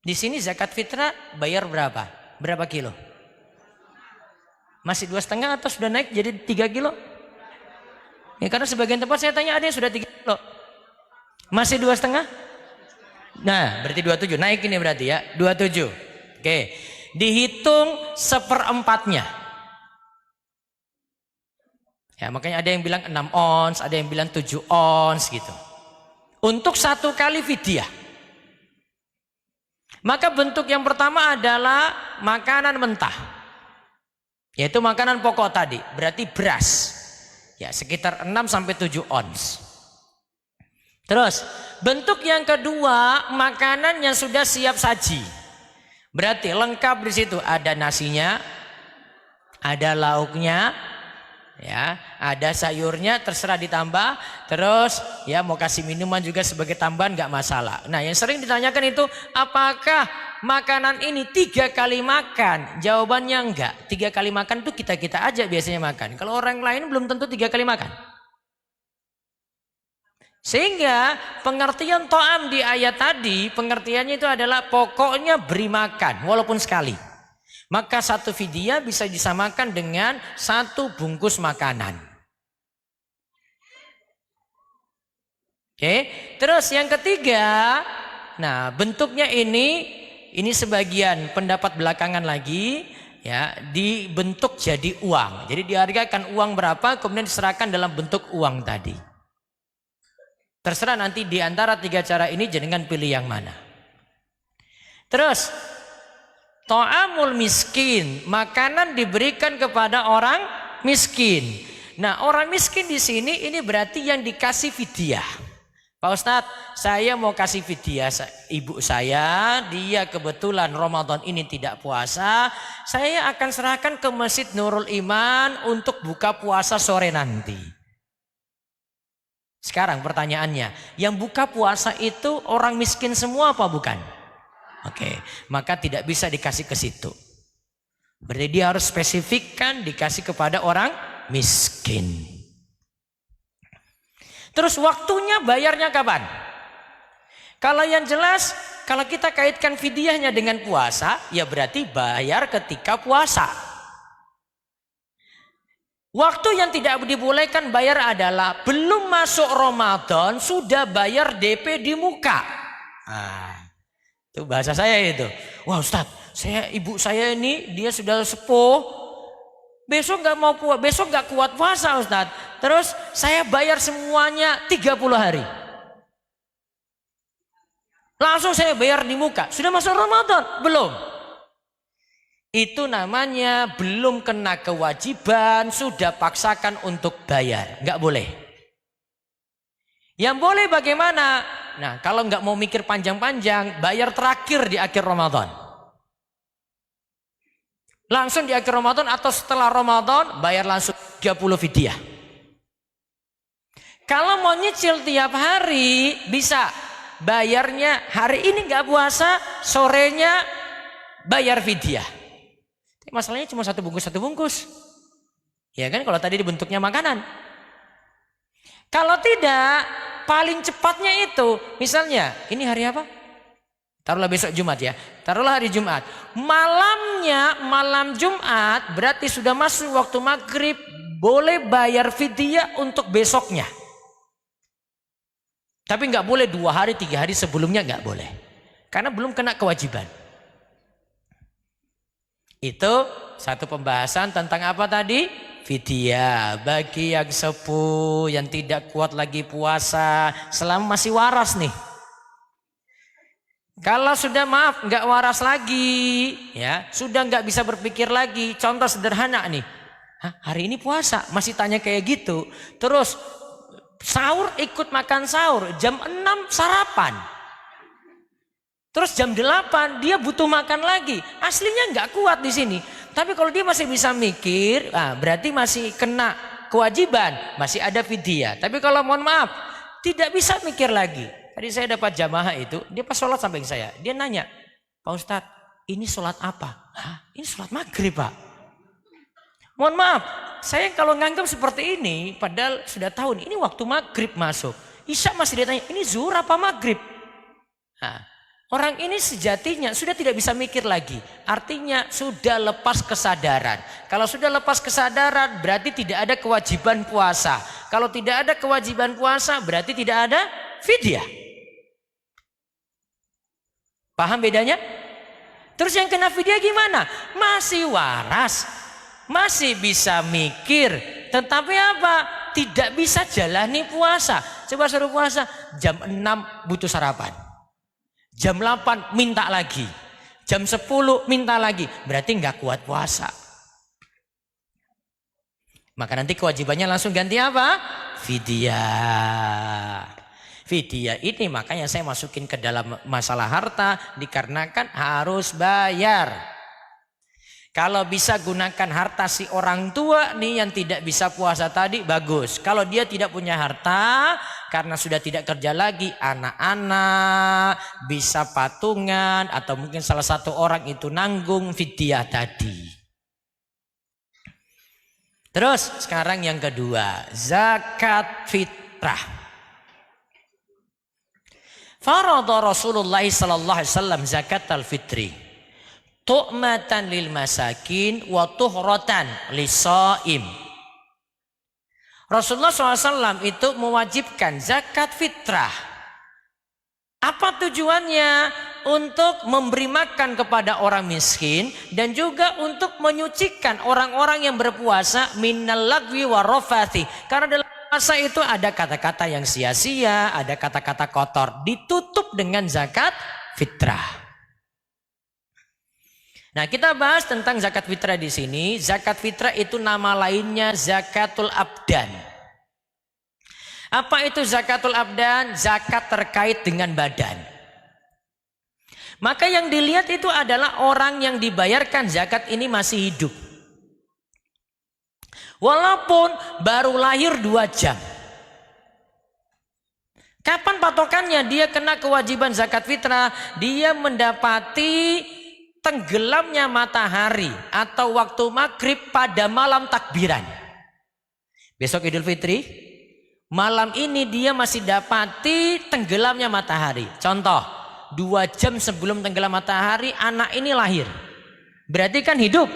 Di sini zakat fitrah bayar berapa? Berapa kilo? Masih 2,5 atau sudah naik jadi 3 kilo? Ya, karena sebagian tempat saya tanya ada yang sudah 3 kilo. Masih 2,5? Nah, berarti 27. Naik ini berarti ya, 27. Oke. Dihitung 1/4-nya. Ya, makanya ada yang bilang 6 ons, ada yang bilang 7 ons gitu. Untuk 1 kali fidyah. Maka bentuk yang pertama adalah makanan mentah, yaitu makanan pokok tadi, berarti beras. Ya, sekitar 6-7 ons. Terus, bentuk yang kedua, makanan yang sudah siap saji. Berarti lengkap di situ, ada nasinya, ada lauknya, ya, ada sayurnya, terserah ditambah. Terus ya mau kasih minuman juga sebagai tambahan nggak masalah. Nah, yang sering ditanyakan itu apakah makanan ini 3 kali makan? Jawabannya enggak. 3 kali makan itu kita aja biasanya makan. Kalau orang lain belum tentu 3 kali makan. Sehingga pengertian to'am di ayat tadi, pengertiannya itu adalah pokoknya beri makan walaupun sekali. Maka 1 fidyah bisa disamakan dengan 1 bungkus makanan. Oke, terus yang ketiga, nah bentuknya ini sebagian pendapat belakangan lagi, ya, dibentuk jadi uang. Jadi dihargakan uang berapa, kemudian diserahkan dalam bentuk uang tadi. Terserah nanti di antara 3 cara ini jenengan pilih yang mana. Terus ta'amul miskin, makanan diberikan kepada orang miskin. Nah, orang miskin di sini ini berarti yang dikasih fidyah. Pak Ustadz, saya mau kasih fidyah ibu saya, dia kebetulan Ramadan ini tidak puasa, saya akan serahkan ke Masjid Nurul Iman untuk buka puasa sore nanti. Sekarang pertanyaannya, yang buka puasa itu orang miskin semua apa bukan? Oke, maka tidak bisa dikasih ke situ. Berarti dia harus spesifikkan dikasih kepada orang miskin. Terus waktunya bayarnya kapan? Kalau yang jelas, kalau kita kaitkan fidyahnya dengan puasa, ya berarti bayar ketika puasa. Waktu yang tidak dibolehkan bayar adalah belum masuk Ramadan sudah bayar DP di muka. Nah, itu bahasa saya itu. Wah Ustadz, ibu saya ini dia sudah sepuh, Besok nggak mau puasa, besok nggak kuat puasa Ustadz. Terus saya bayar semuanya 30 hari. Langsung saya bayar di muka. Sudah masuk Ramadan? Belum. Itu namanya belum kena kewajiban, sudah paksakan untuk bayar. Nggak boleh. Yang boleh bagaimana? Nah, kalau nggak mau mikir panjang-panjang, bayar terakhir di akhir Ramadan. Langsung di akhir Ramadan atau setelah Ramadan, bayar langsung 30 fidyah. Kalau mau nyicil tiap hari, bisa. Bayarnya hari ini nggak puasa, sorenya bayar fidyah. Masalahnya cuma satu bungkus. Ya kan, kalau tadi dibentuknya makanan. Kalau tidak, paling cepatnya itu, misalnya, ini hari apa? Taruhlah besok Jumat ya. Taruhlah hari Jumat. Malam Jumat, berarti sudah masuk waktu maghrib, boleh bayar fidyah untuk besoknya. Tapi nggak boleh 2 hari, 3 hari sebelumnya nggak boleh. Karena belum kena kewajiban. Itu satu pembahasan tentang apa tadi? Fidyah. Bagi yang sepuh, yang tidak kuat lagi puasa, selama masih waras nih. Kalau sudah nggak waras lagi, ya sudah nggak bisa berpikir lagi. Contoh sederhana nih, hari ini puasa, masih tanya kayak gitu. Terus sahur ikut makan sahur, jam 6 sarapan. Terus jam 8 dia butuh makan lagi. Aslinya nggak kuat di sini. Tapi kalau dia masih bisa mikir, berarti masih kena kewajiban, masih ada fidyah. Tapi kalau mohon maaf, tidak bisa mikir lagi. Tadi saya dapat jamaah itu, dia pas sholat samping saya, dia nanya, Pak Ustadz, ini sholat apa? Ini sholat maghrib Pak. Mohon maaf, saya kalau nganggap seperti ini, padahal sudah tahu ini waktu maghrib masuk. Isya masih ditanya, ini zuhur apa maghrib? Orang ini sejatinya sudah tidak bisa mikir lagi. Artinya sudah lepas kesadaran. Kalau sudah lepas kesadaran berarti tidak ada kewajiban puasa. Kalau tidak ada kewajiban puasa berarti tidak ada fidyah. Paham bedanya? Terus yang kena fidyah gimana? Masih waras. Masih bisa mikir. Tetapi apa? Tidak bisa jalani puasa. Coba suruh puasa. Jam 6 butuh sarapan. Jam 8 minta lagi. Jam 10 minta lagi. Berarti nggak kuat puasa. Maka nanti kewajibannya langsung ganti apa? Fidyah. Fidyah ini makanya saya masukin ke dalam masalah harta. Dikarenakan harus bayar. Kalau bisa gunakan harta si orang tua nih yang tidak bisa puasa tadi, bagus. Kalau dia tidak punya harta karena sudah tidak kerja lagi, anak-anak bisa patungan atau mungkin salah satu orang itu nanggung fidyah tadi. Terus sekarang yang kedua, zakat fitrah. Farada Rasulullah sallallahu alaihi wasallam zakat al-fitri. Tu'matan lil masakin wa tuhratan lisaim. Rasulullah SAW itu mewajibkan zakat fitrah. Apa tujuannya? Untuk memberi makan kepada orang miskin dan juga untuk menyucikan orang-orang yang berpuasa minal lagwi wa rafathi. Karena dalam puasa itu ada kata-kata yang sia-sia, ada kata-kata kotor. Ditutup dengan zakat fitrah. Nah, kita bahas tentang zakat fitrah di sini. Zakat fitrah itu nama lainnya zakatul abdan. Apa itu zakatul abdan? Zakat terkait dengan badan. Maka yang dilihat itu adalah orang yang dibayarkan zakat ini masih hidup. Walaupun baru lahir 2 jam. Kapan patokannya dia kena kewajiban zakat fitrah? Dia mendapati tenggelamnya matahari atau waktu maghrib pada malam takbiran. Besok Idul Fitri, malam ini dia masih dapati tenggelamnya matahari. Contoh, 2 jam sebelum tenggelam matahari anak ini lahir. Berarti kan hidup.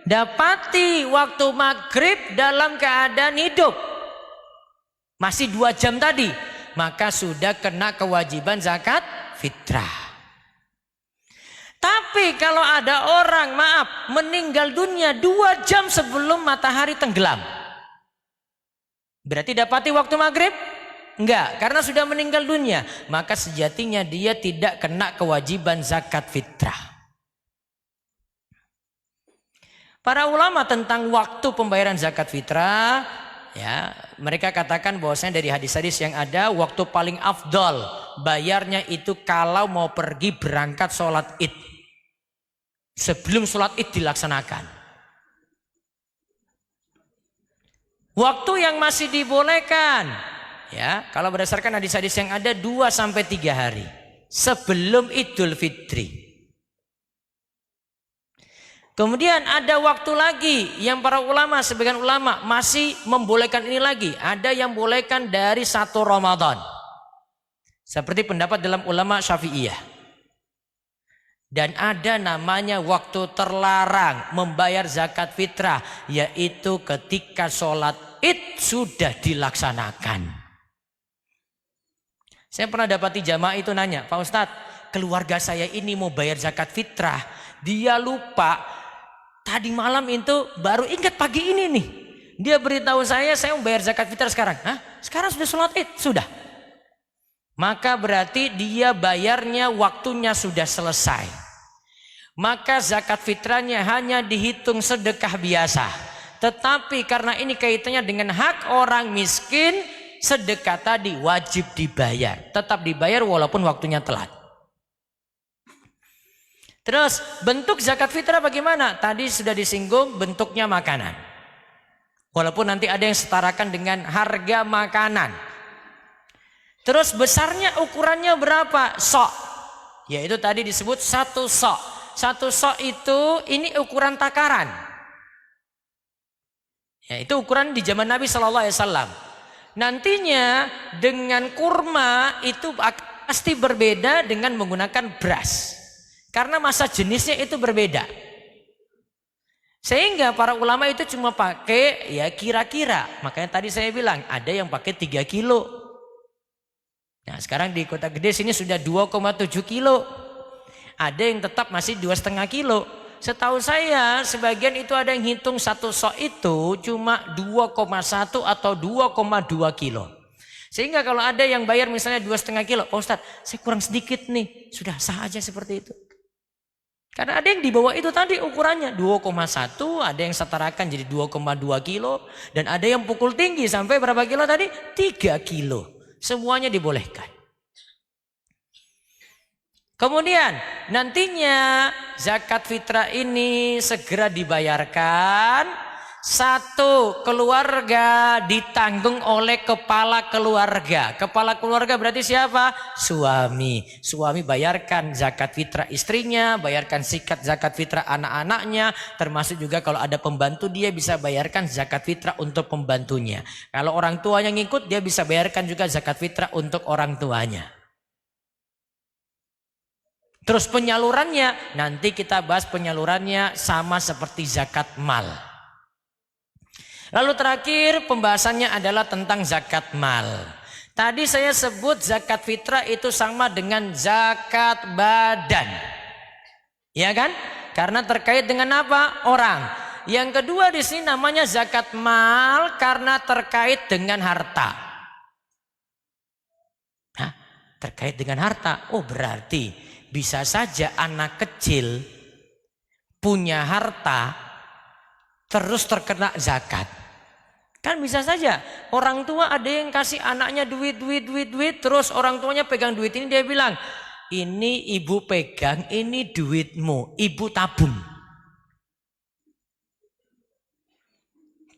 Dapati waktu maghrib dalam keadaan hidup. Masih 2 jam tadi. Maka sudah kena kewajiban zakat fitrah. Tapi Tapi kalau ada orang, maaf, meninggal dunia 2 jam sebelum matahari tenggelam, berarti dapati waktu maghrib? Enggak, karena sudah meninggal dunia. Maka sejatinya dia tidak kena kewajiban zakat fitrah. Para ulama tentang waktu pembayaran zakat fitrah, ya, mereka katakan bahwasanya dari hadis-hadis yang ada, waktu paling afdol bayarnya itu kalau mau pergi berangkat sholat id, sebelum sholat id dilaksanakan. Waktu yang masih dibolehkan, ya, kalau berdasarkan hadis-hadis yang ada 2-3 hari sebelum Idul Fitri. Kemudian ada waktu lagi yang para ulama, sebagian ulama masih membolehkan ini lagi. Ada yang bolehkan dari 1 Ramadan. Seperti pendapat dalam ulama Syafi'iyah. Dan ada namanya waktu terlarang membayar zakat fitrah, yaitu ketika sholat id sudah dilaksanakan. Saya pernah dapati jamaah itu nanya, Pak Ustadz, keluarga saya ini mau bayar zakat fitrah, dia lupa. Tadi malam itu baru ingat pagi ini nih. Dia beritahu saya mau bayar zakat fitrah sekarang. Hah? Sekarang sudah sholat id? Sudah. Maka berarti dia bayarnya waktunya sudah selesai. Maka zakat fitrahnya hanya dihitung sedekah biasa. Tetapi karena ini kaitannya dengan hak orang miskin, sedekah tadi wajib dibayar. Tetap dibayar walaupun waktunya telat. Terus bentuk zakat fitrah bagaimana? Tadi sudah disinggung bentuknya makanan. Walaupun nanti ada yang setarakan dengan harga makanan. Terus besarnya ukurannya berapa? Sok. Yaitu tadi disebut 1 sok. 1 sok itu ini ukuran takaran. Ya, itu ukuran di zaman Nabi SAW. Nantinya dengan kurma itu pasti berbeda dengan menggunakan beras. Karena masa jenisnya itu berbeda. Sehingga para ulama itu cuma pakai ya kira-kira. Makanya tadi saya bilang ada yang pakai 3 kilo. Nah sekarang di kota gede sini sudah 2,7 kilo. Ada yang tetap masih 2,5 kilo. Setahu saya sebagian itu ada yang hitung 1 sok itu cuma 2,1 atau 2,2 kilo. Sehingga kalau ada yang bayar misalnya 2,5 kilo, Pak Ustadz saya kurang sedikit nih. Sudah sah aja seperti itu. Karena ada yang di bawah itu tadi ukurannya 2,1, ada yang setarakan jadi 2,2 kilo. Dan ada yang pukul tinggi sampai berapa kilo tadi? 3 kilo. Semuanya dibolehkan. Kemudian nantinya zakat fitrah ini segera dibayarkan. 1 keluarga ditanggung oleh kepala keluarga. Kepala keluarga berarti siapa? Suami. Suami bayarkan zakat fitrah istrinya, bayarkan zakat fitrah anak-anaknya, termasuk juga kalau ada pembantu dia bisa bayarkan zakat fitrah untuk pembantunya. Kalau orang tuanya ngikut dia bisa bayarkan juga zakat fitrah untuk orang tuanya. Terus penyalurannya, nanti kita bahas penyalurannya sama seperti zakat mal. Lalu terakhir pembahasannya adalah tentang zakat mal. Tadi saya sebut zakat fitrah itu sama dengan zakat badan. Ya kan? Karena terkait dengan apa? Orang. Yang kedua di sini namanya zakat mal karena terkait dengan harta. Hah? Terkait dengan harta. Oh berarti bisa saja anak kecil punya harta terus terkena zakat. Kan bisa saja orang tua ada yang kasih anaknya duit terus orang tuanya pegang duit ini dia bilang ini ibu pegang, ini duitmu, ibu tabung.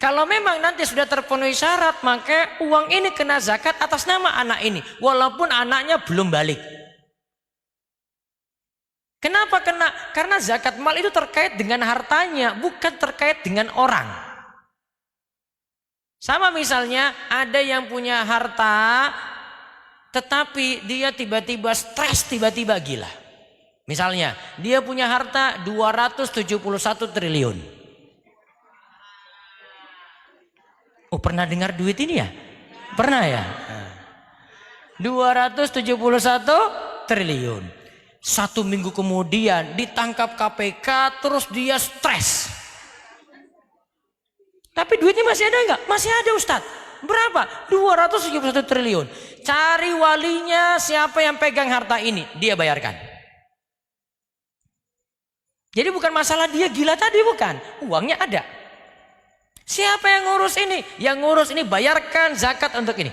Kalau memang nanti sudah terpenuhi syarat maka uang ini kena zakat atas nama anak ini walaupun anaknya belum balik. Kenapa kena? Karena zakat mal itu terkait dengan hartanya bukan terkait dengan orang. Sama misalnya ada yang punya harta tetapi dia tiba-tiba stres, tiba-tiba gila. Misalnya dia punya harta 271 triliun. Oh pernah dengar duit ini ya? Pernah ya? 271 triliun. 1 minggu kemudian ditangkap KPK, terus dia stres. Tapi duitnya masih ada enggak? Masih ada Ustadz. Berapa? 271 triliun. Cari walinya, siapa yang pegang harta ini, dia bayarkan. Jadi bukan masalah dia gila tadi, bukan. Uangnya ada. Siapa yang ngurus ini? Yang ngurus ini bayarkan zakat untuk ini.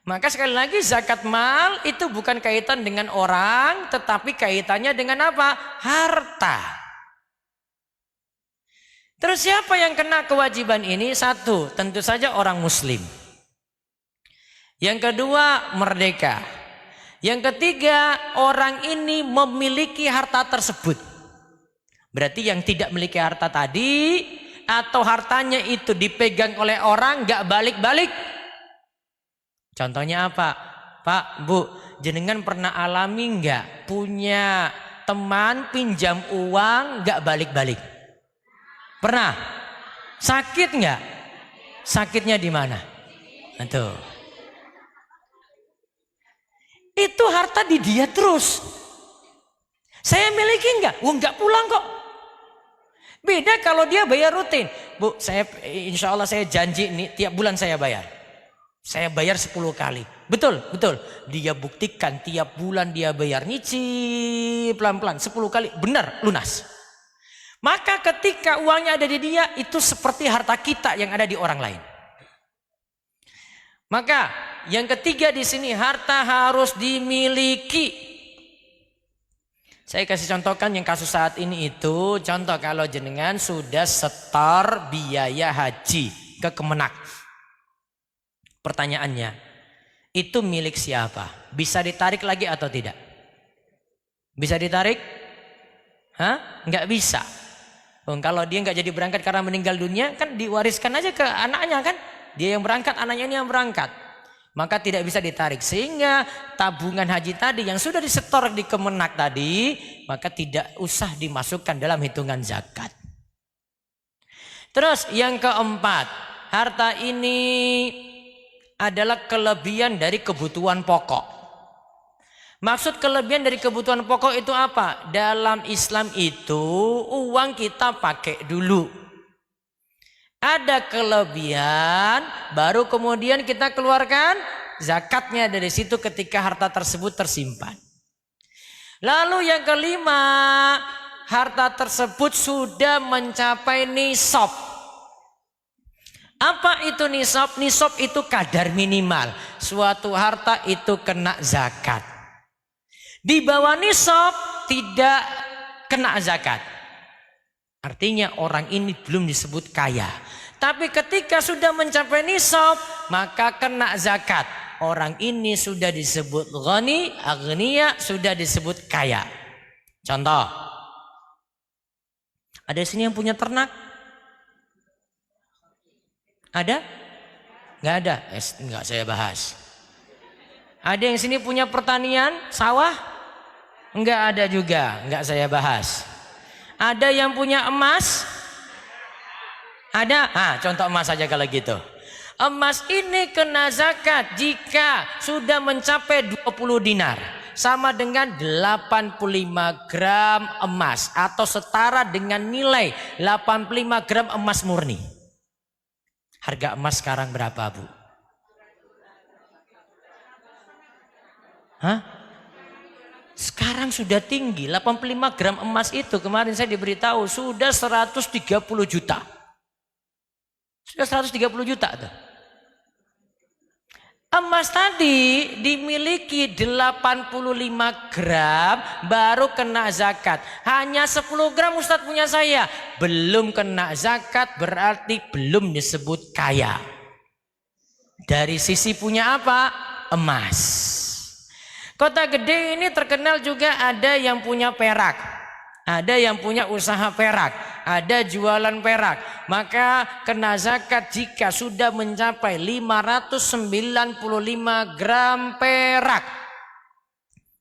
Maka sekali lagi zakat mal itu bukan kaitan dengan orang, tetapi kaitannya dengan apa? Harta. Terus siapa yang kena kewajiban ini? Satu, tentu saja orang muslim. Yang kedua, merdeka. Yang ketiga, orang ini memiliki harta tersebut. Berarti yang tidak memiliki harta tadi, atau hartanya itu dipegang oleh orang, gak balik-balik. Contohnya apa? Pak, Bu, jenengan pernah alami nggak punya teman pinjam uang nggak balik-balik? Pernah? Sakit nggak? Sakitnya di mana? Tuh. Itu harta di dia terus. Saya miliki nggak? Nggak pulang kok. Beda kalau dia bayar rutin. Bu, saya insya Allah saya janji nih tiap bulan saya bayar. Saya bayar 10 kali. Betul, betul. Dia buktikan tiap bulan dia bayar nyicil pelan-pelan 10 kali. Benar, lunas. Maka ketika uangnya ada di dia, itu seperti harta kita yang ada di orang lain. Maka yang ketiga di sini, harta harus dimiliki. Saya kasih contohkan yang kasus saat ini itu. Contoh kalau jenengan sudah setor biaya haji ke Kemenak. Pertanyaannya, itu milik siapa? Bisa ditarik lagi atau tidak? Bisa ditarik? Hah? Nggak bisa. Kalau dia nggak jadi berangkat karena meninggal dunia, kan diwariskan aja ke anaknya kan? Dia yang berangkat, anaknya ini yang berangkat. Maka tidak bisa ditarik. Sehingga tabungan haji tadi yang sudah disetor di Kemenak tadi, maka tidak usah dimasukkan dalam hitungan zakat. Terus yang keempat, harta ini adalah kelebihan dari kebutuhan pokok. Maksud kelebihan dari kebutuhan pokok itu apa? Dalam Islam itu uang kita pakai dulu. Ada kelebihan, baru kemudian kita keluarkan zakatnya dari situ ketika harta tersebut tersimpan. Lalu yang kelima, harta tersebut sudah mencapai nisab. Apa itu nisab? Nisab itu kadar minimal. Suatu harta itu kena zakat. Di bawah nisab tidak kena zakat. Artinya orang ini belum disebut kaya. Tapi ketika sudah mencapai nisab, maka kena zakat. Orang ini sudah disebut ghani, aghnia, sudah disebut kaya. Contoh. Ada di sini yang punya ternak? Ada? Nggak ada? Nggak saya bahas. Ada yang sini punya pertanian, sawah? Nggak ada juga, nggak saya bahas. Ada yang punya emas? Ada? Contoh emas saja kalau gitu. Emas ini kena zakat jika sudah mencapai 20 dinar. Sama dengan 85 gram emas. Atau setara dengan nilai 85 gram emas murni. Harga emas sekarang berapa, Bu? Sekarang sudah tinggi. 85 gram emas itu kemarin saya diberitahu sudah 130 juta. Sudah 130 juta tuh. Emas tadi dimiliki 85 gram baru kena zakat. Hanya 10 gram Ustadz punya saya. Belum kena zakat berarti belum disebut kaya. Dari sisi punya apa? Emas. Kota Gede ini terkenal juga ada yang punya perak. Ada yang punya usaha perak, ada jualan perak. Maka kena zakat jika sudah mencapai 595 gram perak.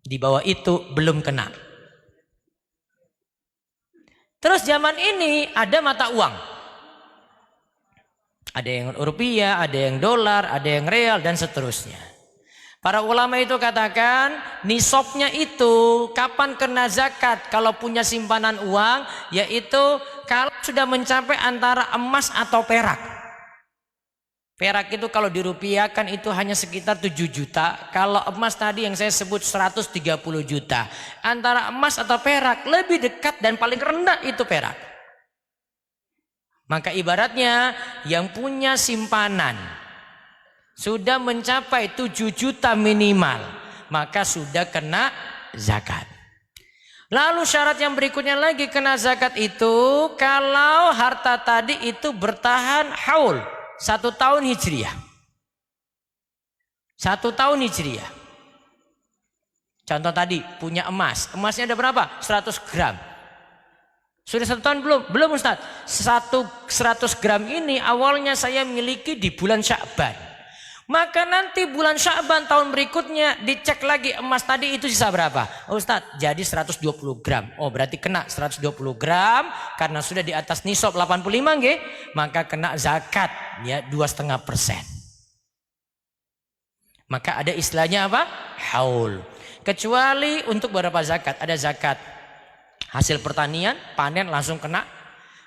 Di bawah itu belum kena. Terus zaman ini ada mata uang. Ada yang rupiah, ada yang dolar, ada yang real dan seterusnya. Para ulama itu katakan nisabnya itu kapan kena zakat kalau punya simpanan uang, yaitu kalau sudah mencapai antara emas atau perak. Perak itu kalau dirupiahkan itu hanya sekitar 7 juta. Kalau emas tadi yang saya sebut 130 juta. Antara emas atau perak lebih dekat dan paling rendah itu perak. Maka ibaratnya yang punya simpanan sudah mencapai 7 juta minimal, maka sudah kena zakat. Lalu syarat yang berikutnya lagi kena zakat itu kalau harta tadi itu bertahan haul 1 tahun hijriah. 1 tahun hijriah. Contoh tadi punya emas, emasnya ada berapa? 100 gram. Sudah 1 tahun belum? Belum Ustaz. 100 gram ini awalnya saya miliki di bulan Sya'ban. Maka nanti bulan Sya'ban tahun berikutnya dicek lagi emas tadi itu sisa berapa? Oh Ustaz, jadi 120 gram. Oh berarti kena 120 gram karena sudah di atas nisab 85 nggih, maka kena zakat ya 2,5%. Maka ada istilahnya apa? Haul. Kecuali untuk beberapa zakat, ada zakat hasil pertanian, panen langsung kena,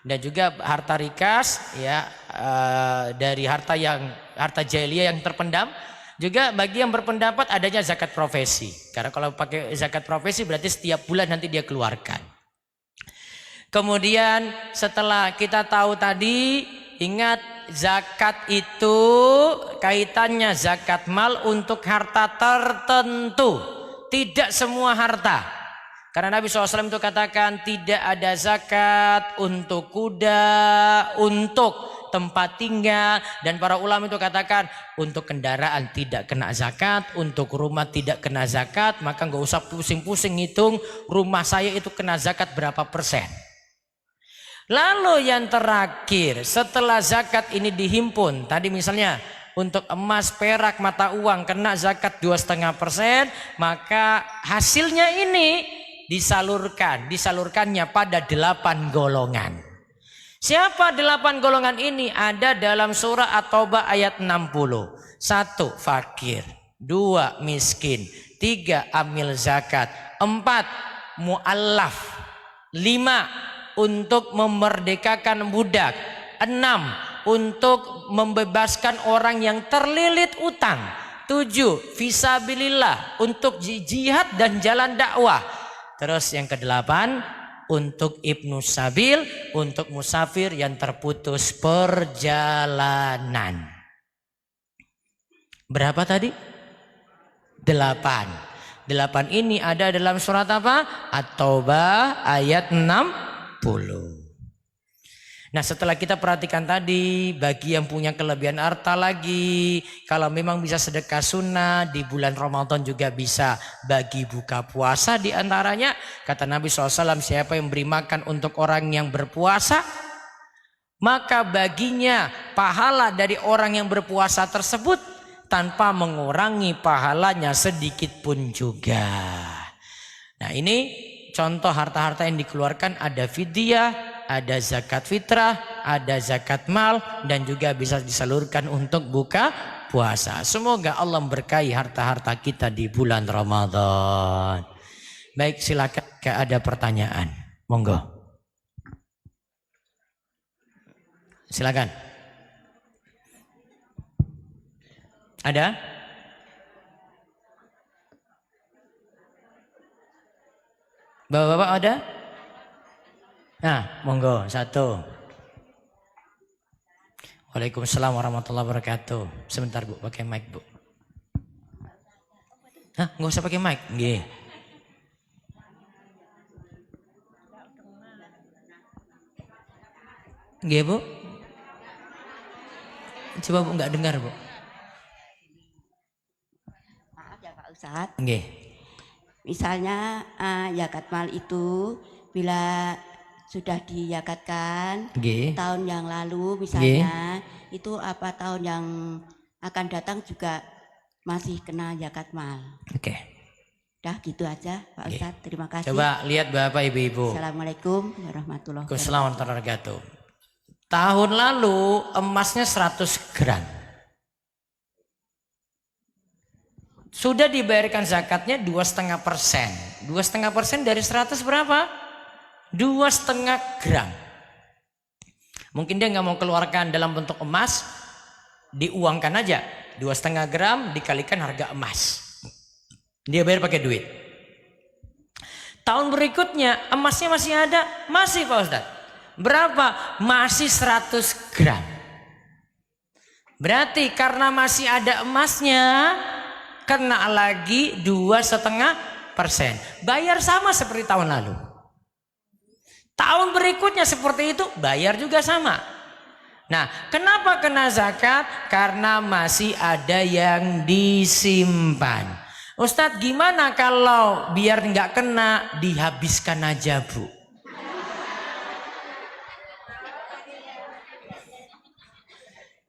dan juga harta rikas ya dari harta jahiliyah yang terpendam. Juga bagi yang berpendapat adanya zakat profesi, karena kalau pakai zakat profesi berarti setiap bulan nanti dia keluarkan. Kemudian setelah kita tahu tadi, ingat zakat itu kaitannya zakat mal untuk harta tertentu, tidak semua harta. Karena Nabi SAW itu katakan tidak ada zakat untuk kuda, untuk tempat tinggal. Dan para ulama itu katakan untuk kendaraan tidak kena zakat, untuk rumah tidak kena zakat. Maka nggak usah pusing-pusing ngitung rumah saya itu kena zakat berapa persen. Lalu yang terakhir setelah zakat ini dihimpun, tadi misalnya untuk emas, perak, mata uang kena zakat 2,5%, maka hasilnya ini disalurkannya pada 8 golongan. Siapa 8 golongan ini? Ada dalam surah At-Taubah ayat 60. 1. Fakir, 2. Miskin, 3. Amil zakat, 4. Mu'allaf, 5. Untuk memerdekakan budak, 6. Untuk membebaskan orang yang terlilit utang, 7. Fisabilillah, untuk jihad dan jalan dakwah. Terus yang ke-8 untuk Ibnu Sabil, untuk musafir yang terputus perjalanan. Berapa tadi? 8. 8 ini ada dalam surat apa? At-Taubah ayat 60. Nah setelah kita perhatikan tadi, bagi yang punya kelebihan harta lagi, kalau memang bisa sedekah sunnah di bulan Ramadan juga bisa bagi buka puasa diantaranya. Kata Nabi SAW, siapa yang beri makan untuk orang yang berpuasa, maka baginya pahala dari orang yang berpuasa tersebut tanpa mengurangi pahalanya sedikit pun juga. Nah ini contoh harta-harta yang dikeluarkan, ada fidyah, ada zakat fitrah, ada zakat mal, dan juga bisa disalurkan untuk buka puasa. Semoga Allah memberkahi harta-harta kita di bulan Ramadan. Baik, silakan ada pertanyaan. Monggo. Silakan. Ada? Bapak-bapak ada? Nah, monggo 1. Waalaikumsalam warahmatullahi wabarakatuh. Sebentar Bu, pakai mic Bu. Hah, nggak usah pakai mic. Nggih. Nggih Bu. Coba Bu, nggak dengar Bu. Maaf ya Pak Ustadz. Nggih. Misalnya zakat mal itu bila sudah diyakatkan tahun yang lalu misalnya, itu apa tahun yang akan datang juga masih kena zakat mal. Oke. Dah gitu aja Pak Ustadz, terima kasih. Coba lihat Bapak Ibu-ibu. Assalamualaikum warahmatullahi wabarakatuh. Assalamualaikum warahmatullahi wabarakatuh. Tahun lalu emasnya 100 gram. Sudah dibayarkan zakatnya 2,5%. 2,5% dari 100 berapa? 2,5 gram. Mungkin dia nggak mau keluarkan dalam bentuk emas, diuangkan aja. 2,5 gram dikalikan harga emas. Dia bayar pakai duit. Tahun berikutnya emasnya masih ada? Masih Pak Ustadz. Berapa? Masih 100 gram. Berarti karena masih ada emasnya, kena lagi 2,5%. Bayar sama seperti tahun lalu. Tahun berikutnya seperti itu, bayar juga sama. Nah, kenapa kena zakat? Karena masih ada yang disimpan. Ustadz, gimana kalau biar nggak kena, dihabiskan aja Bu?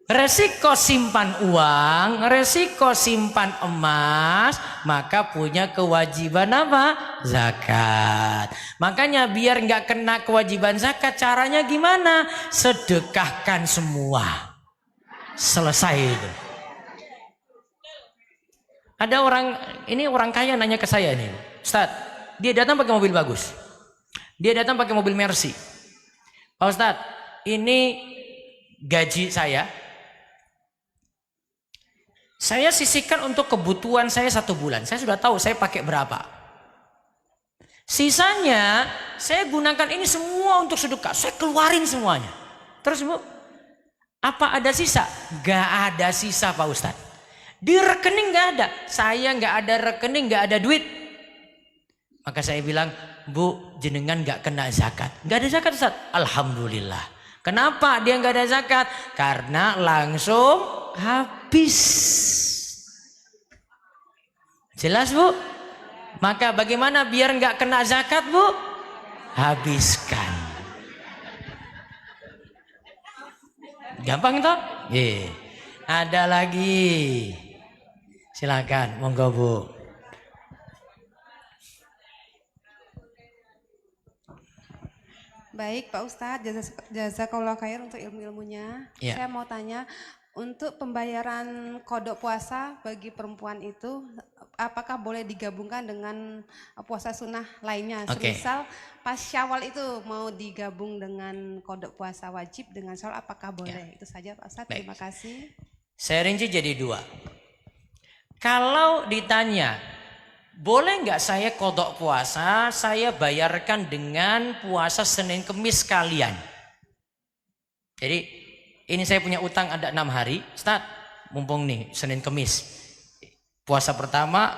Resiko simpan uang, resiko simpan emas, maka punya kewajiban apa? Zakat. Makanya biar nggak kena kewajiban zakat, caranya gimana? Sedekahkan semua. Selesai itu. Ada orang, ini orang kaya nanya ke saya nih, Ustadz, dia datang pakai mobil bagus. Dia datang pakai mobil Mercy. Pak Ustadz, ini gaji saya sisihkan untuk kebutuhan saya 1 bulan. Saya sudah tahu saya pakai berapa. Sisanya saya gunakan ini semua untuk sedekah. Saya keluarin semuanya. Terus Bu, apa ada sisa? Gak ada sisa Pak Ustadz. Di rekening gak ada. Saya gak ada rekening, gak ada duit. Maka saya bilang, Bu, jenengan gak kena zakat. Gak ada zakat Ustadz? Alhamdulillah. Kenapa dia gak ada zakat? Karena langsung habis. Jelas Bu? Maka bagaimana biar nggak kena zakat Bu? Habiskan. Gampang toh? Ada lagi. Silakan, monggo Bu. Baik Pak Ustadz, jazakallahu khair untuk ilmu-ilmunya. Ya. Saya mau tanya, untuk pembayaran kodok puasa bagi perempuan itu, apakah boleh digabungkan dengan puasa sunnah lainnya? Okay. Misal pas Syawal itu mau digabung dengan kodok puasa wajib dengan Syawal, apakah boleh? Ya. Itu saja Pak Ustadz, terima kasih. Saya rinci jadi 2. Kalau ditanya, boleh nggak saya kodok puasa, saya bayarkan dengan puasa Senin Kemis sekalian. Jadi ini saya punya utang ada 6 hari, Ustaz, mumpung nih Senin Kemis. Puasa pertama,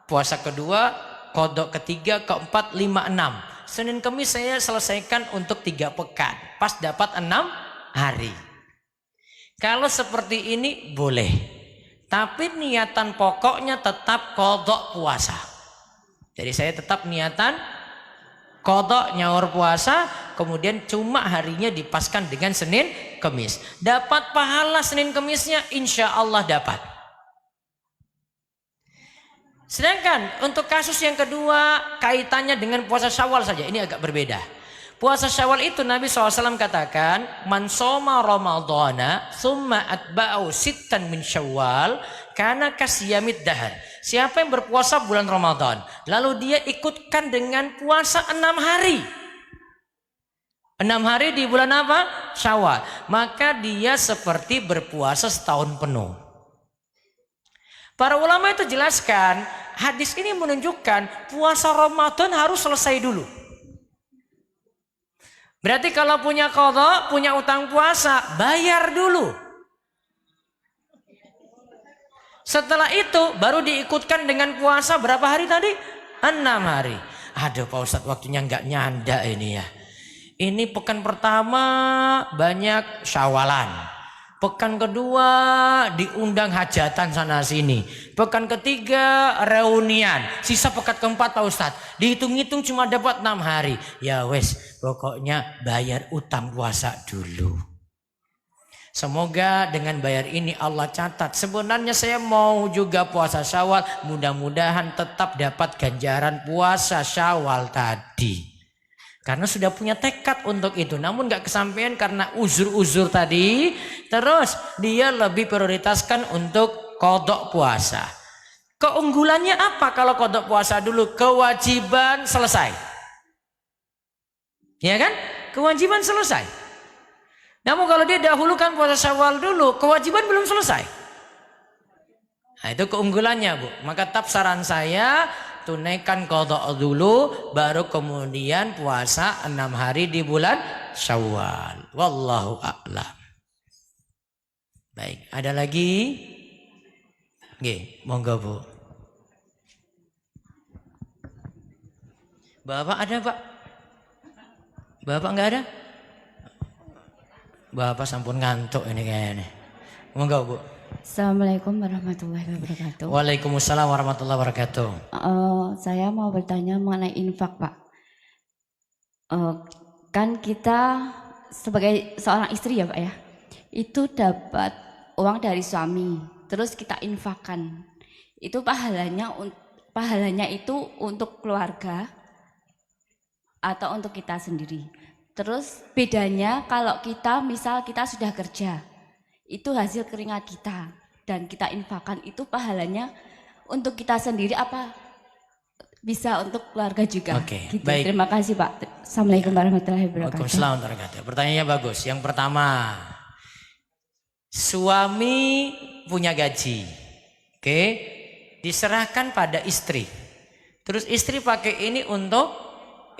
puasa kedua, kodok ketiga, keempat, 5, 6. Senin Kemis saya selesaikan untuk 3 pekan, pas dapat 6 hari. Kalau seperti ini boleh, tapi niatan pokoknya tetap kodok puasa. Jadi saya tetap niatan kodok nyaur puasa, kemudian cuma harinya dipaskan dengan Senin Kemis. Dapat pahala Senin Kemisnya insya Allah dapat. Sedangkan untuk kasus yang kedua, kaitannya dengan puasa Syawal saja, ini agak berbeda. Puasa Syawal itu Nabi SAW katakan, man soma ramadhana summa atba'u sittan min Syawal kana kasyamid dahar. Siapa yang berpuasa bulan Ramadan, lalu dia ikutkan dengan puasa 6 hari. 6 hari di bulan apa? Syawal. Maka dia seperti berpuasa setahun penuh. Para ulama itu jelaskan, hadis ini menunjukkan puasa Ramadan harus selesai dulu. Berarti kalau punya qadha, punya utang puasa, bayar dulu. Setelah itu baru diikutkan dengan puasa berapa hari tadi? 6 hari. Aduh Pak Ustadz, waktunya nggak nyanda ini ya. Ini pekan pertama banyak syawalan. Pekan kedua diundang hajatan sana sini. Pekan ketiga reunian. Sisa pekan keempat Pak Ustadz, dihitung-hitung cuma dapat 6 hari. Ya wes, pokoknya bayar utang puasa dulu. Semoga dengan bayar ini Allah catat, sebenarnya saya mau juga puasa Syawal, mudah-mudahan tetap dapat ganjaran puasa Syawal tadi. Karena sudah punya tekad untuk itu, namun gak kesampaian karena uzur-uzur tadi. Terus dia lebih prioritaskan untuk qadha puasa. Keunggulannya apa kalau kodok puasa dulu? Kewajiban selesai. Ya kan? Kewajiban selesai. Namun kalau dia dahulukan puasa Syawal dulu, kewajiban belum selesai. Nah, itu keunggulannya, Bu. Maka tetap saran saya, tunaikan kodok dulu, baru kemudian puasa 6 hari di bulan Syawal. Wallahu a'lam. Baik, ada lagi? Oke, monggo, Bu. Bapak ada, Pak? Bapak enggak ada? Bapak sampun ngantuk ini kayaknya. Monggo, Bu. Assalamualaikum warahmatullahi wabarakatuh. Waalaikumsalam warahmatullahi wabarakatuh. Saya mau bertanya mengenai infak, Pak. Kan kita sebagai seorang istri ya, Pak ya, itu dapat uang dari suami, terus kita infakkan. Itu pahalanya itu untuk keluarga atau untuk kita sendiri. Terus bedanya kalau kita misal kita sudah kerja, itu hasil keringat kita dan kita infakkan, itu pahalanya untuk kita sendiri apa bisa untuk keluarga juga? Oke, gitu. baik. Terima kasih, Pak. Assalamualaikum warahmatullahi wabarakatuh. Waalaikumsalam warahmatullahi wabarakatuh. Pertanyaannya bagus. Yang pertama, suami punya gaji, oke, diserahkan pada istri. Terus istri pakai ini untuk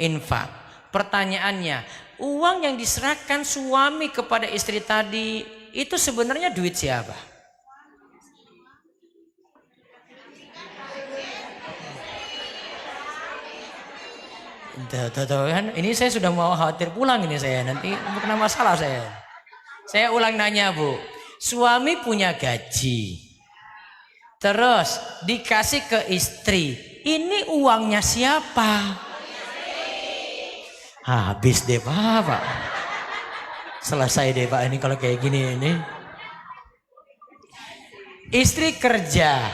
infak. Pertanyaannya, uang yang diserahkan suami kepada istri tadi itu sebenarnya duit siapa? Kan ini saya sudah mau khawatir pulang ini saya, nanti kena masalah saya. Saya ulang nanya, Bu. Suami punya gaji, terus dikasih ke istri. Ini uangnya siapa? Habis deh, Pak. Selesai deh, Pak, ini kalau kayak gini ini. Istri kerja,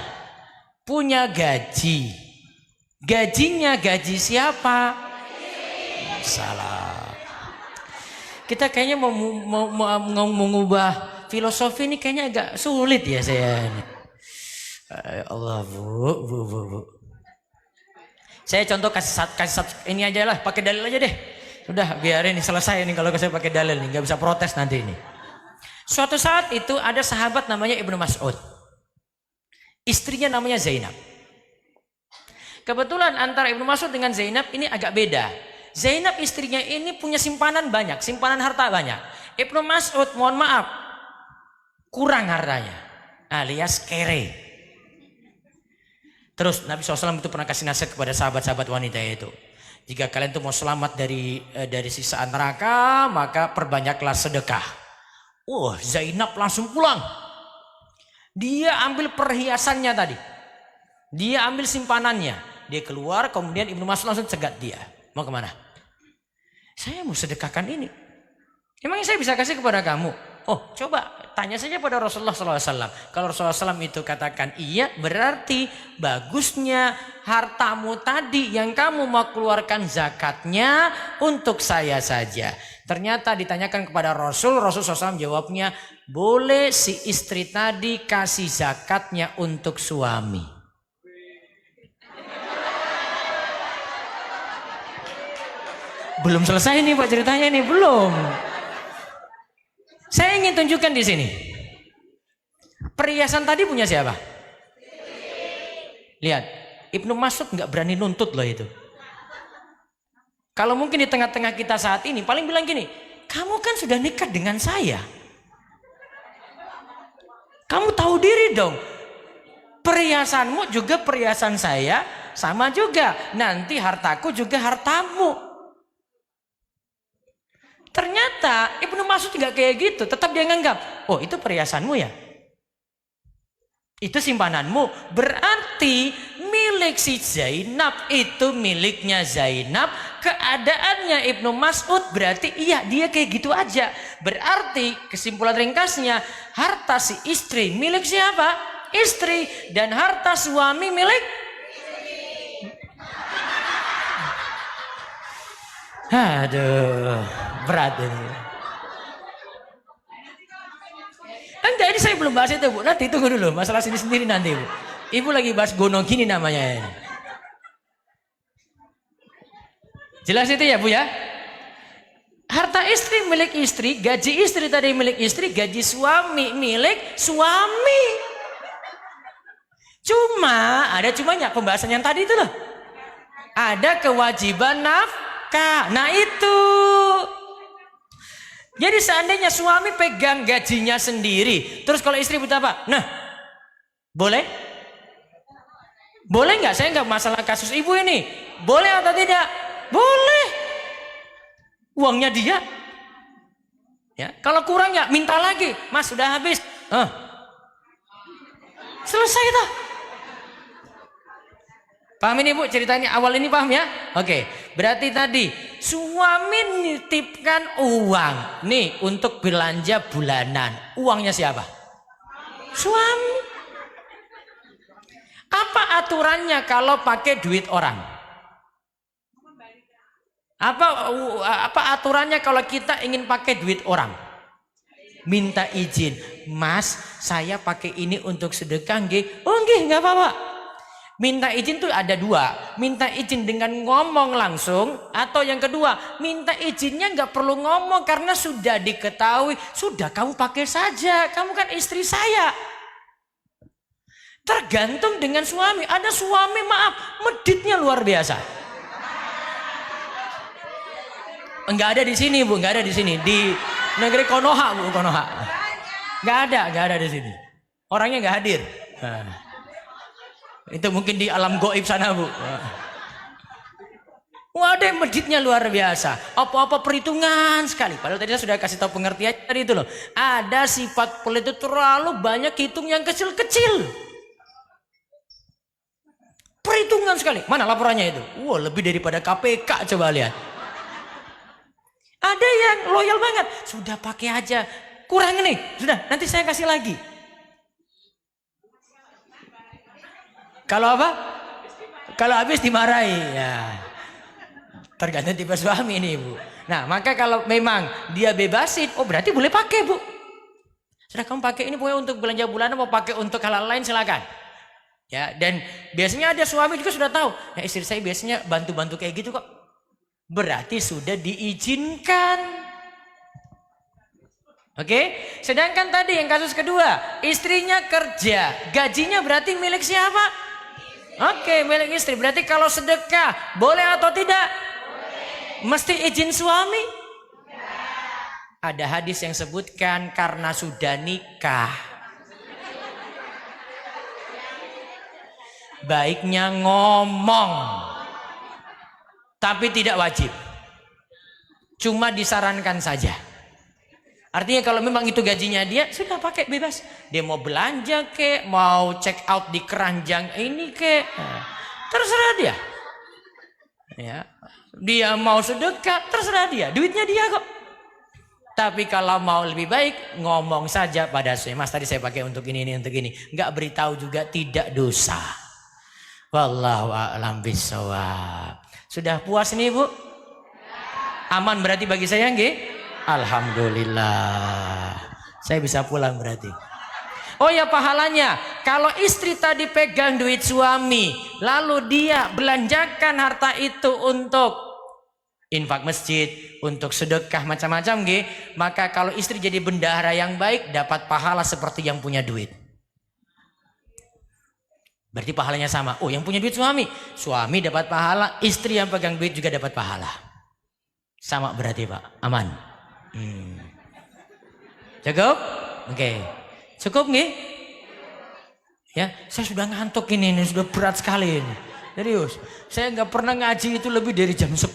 punya gaji. Gajinya gaji siapa? Salah. Kita kayaknya mau mengubah filosofi ini kayaknya agak sulit ya saya. Ya Allah, Bu. Saya contoh kasih ini aja lah, pakai dalil aja deh. Sudah, biarin ini selesai ini kalau saya pakai dalil nih, nggak bisa protes nanti ini. Suatu saat itu ada sahabat namanya Ibnu Mas'ud. Istrinya namanya Zainab. Kebetulan antara Ibnu Mas'ud dengan Zainab ini agak beda. Zainab istrinya ini punya simpanan banyak, simpanan harta banyak. Ibnu Mas'ud, mohon maaf, kurang hartanya, alias kere. Terus Nabi SAW itu pernah kasih nasihat kepada sahabat-sahabat wanita itu. Jika kalian tuh mau selamat dari siksa neraka, maka perbanyaklah sedekah. Zainab langsung pulang. Dia ambil perhiasannya tadi. Dia ambil simpanannya. Dia keluar, kemudian Ibnu Mas'ud langsung cegat dia. Mau kemana? Saya mau sedekahkan ini. Emangnya saya bisa kasih kepada kamu? Coba tanya saja pada Rasulullah SAW. Kalau Rasulullah SAW itu katakan iya, berarti bagusnya hartamu tadi yang kamu mau keluarkan zakatnya untuk saya saja. Ternyata ditanyakan kepada Rasulullah SAW jawabnya, boleh si istri tadi kasih zakatnya untuk suami. Belum selesai nih Pak ceritanya nih, belum. Saya ingin tunjukkan di sini. Perhiasan tadi punya siapa? Lihat, Ibnu Mas'ud nggak berani nuntut loh itu. Kalau mungkin di tengah-tengah kita saat ini paling bilang gini, kamu kan sudah nikah dengan saya. Kamu tahu diri dong. Perhiasanmu juga perhiasan saya, sama juga. Nanti hartaku juga hartamu. Ternyata Ibnu Mas'ud nggak kayak gitu, tetap dia nganggap, itu perhiasanmu ya, itu simpananmu, berarti milik si Zainab itu miliknya Zainab, keadaannya Ibnu Mas'ud berarti iya dia kayak gitu aja. Berarti kesimpulan ringkasnya, harta si istri milik siapa? Istri, dan harta suami milik aduh, berat ini. Enggak, ini saya belum bahas itu, Bu. Nanti tunggu dulu, masalah sini sendiri nanti, Bu. Ibu lagi bahas gonong gini namanya. Jelas itu ya Bu ya? Harta istri milik istri, gaji istri tadi milik istri, gaji suami milik suami. Cuma, ada cumanya pembahasan yang tadi itu loh. Ada kewajiban nafkah. Nah itu. Jadi seandainya suami pegang gajinya sendiri, terus kalau istri butuh apa? Nah, boleh? Boleh nggak? Saya nggak masalah kasus ibu ini. Boleh atau tidak? Boleh. Uangnya dia. Ya, kalau kurang ya minta lagi. Mas sudah habis. Selesai toh. Paham ini Bu? Ceritanya awal ini paham ya? Oke. Berarti tadi suami nitipkan uang nih untuk belanja bulanan. Uangnya siapa? Suami. Apa aturannya kalau pakai duit orang? Apa aturannya kalau kita ingin pakai duit orang? Minta izin. Mas, saya pakai ini untuk sedekah nggih. Oh nggih, nggak apa-apa. Minta izin tuh ada dua. Minta izin dengan ngomong langsung, atau yang kedua, minta izinnya nggak perlu ngomong karena sudah diketahui. Sudah kamu pakai saja. Kamu kan istri saya. Tergantung dengan suami. Ada suami maaf, meditnya luar biasa. Enggak ada di sini Bu, enggak ada di sini. Di negeri Konoha Bu, Konoha. Enggak ada di sini. Orangnya enggak hadir. Nah, itu mungkin di alam goib sana Bu. Wah, ada yang meditnya luar biasa. Apa-apa perhitungan sekali. Padahal tadi saya sudah kasih tahu pengertian tadi itu loh. Ada sifat pelit itu terlalu banyak hitung yang kecil-kecil. Perhitungan sekali. Mana laporannya itu? Wah, lebih daripada KPK, coba lihat. Ada yang loyal banget. Sudah pakai aja. Kurang nih. Sudah, nanti saya kasih lagi. Kalau apa? Kalau habis dimarahi. Ya. Tergantung tipe suami ini Bu. Nah, maka kalau memang dia bebasin, oh berarti boleh pakai Bu. Sudah kamu pakai ini pokoknya untuk belanja bulanan, mau pakai untuk hal lain silakan. Ya, dan biasanya ada suami juga sudah tahu. Ya istri saya biasanya bantu-bantu kayak gitu kok. Berarti sudah diizinkan. Oke? Sedangkan tadi yang kasus kedua, istrinya kerja, gajinya berarti milik siapa? Oke, milik istri. Berarti kalau sedekah, boleh atau tidak? Boleh. Mesti izin suami? Ada hadis yang sebutkan karena sudah nikah. Baiknya ngomong. Tapi tidak wajib. Cuma disarankan saja. Artinya kalau memang itu gajinya dia, sudah pakai bebas. Dia mau belanja kek, mau check out di keranjang ini kek. Terserah dia. Ya. Dia mau sedekah, terserah dia. Duitnya dia kok. Tapi kalau mau lebih baik, ngomong saja pada saya. Mas tadi saya pakai untuk ini, untuk ini. Enggak beritahu juga tidak dosa. Wallahu a'lam bishawab. Sudah puas nih Bu? Aman berarti bagi saya nggih? Alhamdulillah. Saya bisa pulang berarti. Oh ya pahalanya. Kalau istri tadi pegang duit suami, lalu dia belanjakan harta itu untuk infak masjid, untuk sedekah macam-macam nggih, maka kalau istri jadi bendahara yang baik dapat pahala seperti yang punya duit. Berarti pahalanya sama. Oh yang punya duit suami. Suami dapat pahala. Istri yang pegang duit juga dapat pahala. Sama berarti Pak. Aman. Cukup? Oke. Cukup nggih? Ya, saya sudah ngantuk ini sudah berat sekali ini. Serius. Saya nggak pernah ngaji itu lebih dari jam 10.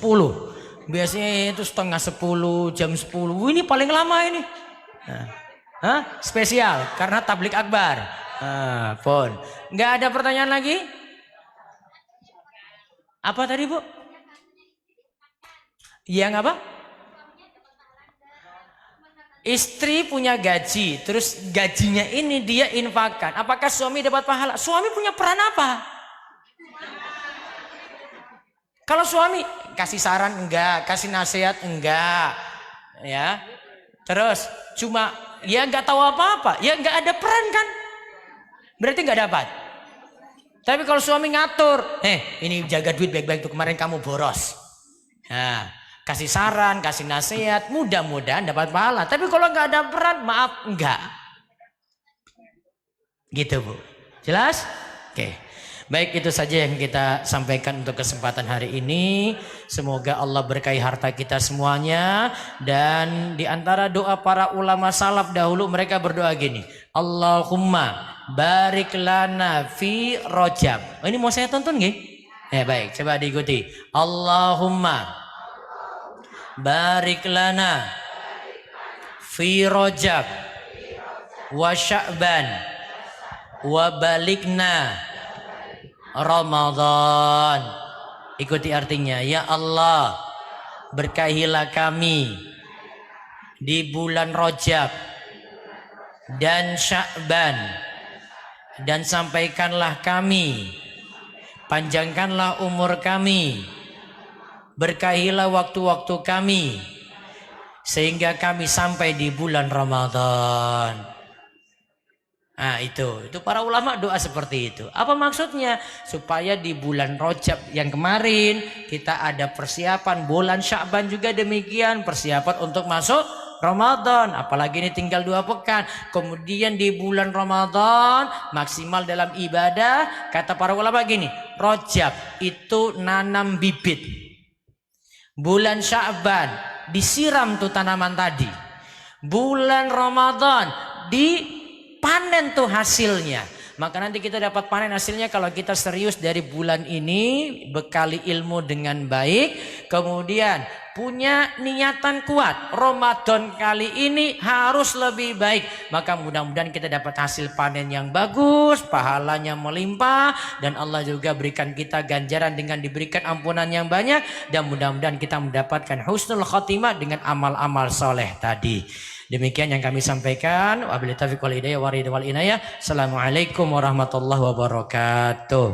Biasanya itu setengah 10, jam 10. Ini paling lama ini. Spesial karena tablik akbar. Pon. Nggak ada pertanyaan lagi? Apa tadi Bu? Yang apa? Istri punya gaji, terus gajinya ini dia infakkan. Apakah suami dapat pahala? Suami punya peran apa? Kalau suami kasih saran enggak, kasih nasihat enggak, ya. Terus cuma ya nggak tahu apa-apa, ya nggak ada peran kan? Berarti nggak dapat. Tapi kalau suami ngatur, ini jaga duit baik-baik tuh, kemarin kamu boros. Nah, kasih saran, kasih nasihat, mudah-mudahan dapat pahala. Tapi kalau nggak ada peran, maaf, enggak. Gitu Bu. Jelas? Oke. Baik, itu saja yang kita sampaikan untuk kesempatan hari ini. Semoga Allah berkahi harta kita semuanya. Dan di antara doa para ulama salaf dahulu, mereka berdoa gini. Allahumma barik lana fi Rajab. Ini mau saya tonton nggih? Baik, coba diikuti. Allahumma barik lana fi Rajab wa Sya'ban wa balikna Ramadan. Ikuti artinya. Ya Allah, berkahilah kami di bulan Rajab dan Sya'ban, dan sampaikanlah kami, panjangkanlah umur kami, berkahilah waktu-waktu kami, sehingga kami sampai di bulan Ramadan. Nah itu para ulama doa seperti itu. Apa maksudnya? Supaya di bulan Rajab yang kemarin kita ada persiapan, bulan Sya'ban juga demikian, persiapan untuk masuk Ramadan. Apalagi ini tinggal 2 pekan. Kemudian di bulan Ramadan maksimal dalam ibadah. Kata para ulama gini, Rajab itu nanam bibit, bulan Sya'ban disiram tuh tanaman tadi, bulan Ramadan panen tuh hasilnya. Maka nanti kita dapat panen hasilnya kalau kita serius dari bulan ini, bekali ilmu dengan baik, kemudian punya niatan kuat. Ramadan kali ini harus lebih baik. Maka mudah-mudahan kita dapat hasil panen yang bagus, pahalanya melimpah, dan Allah juga berikan kita ganjaran dengan diberikan ampunan yang banyak, dan mudah-mudahan kita mendapatkan husnul khotimah dengan amal-amal soleh tadi. Demikian yang kami sampaikan. Wabillahi taufiq wal hidayah wal inayah. Assalamualaikum warahmatullahi wabarakatuh.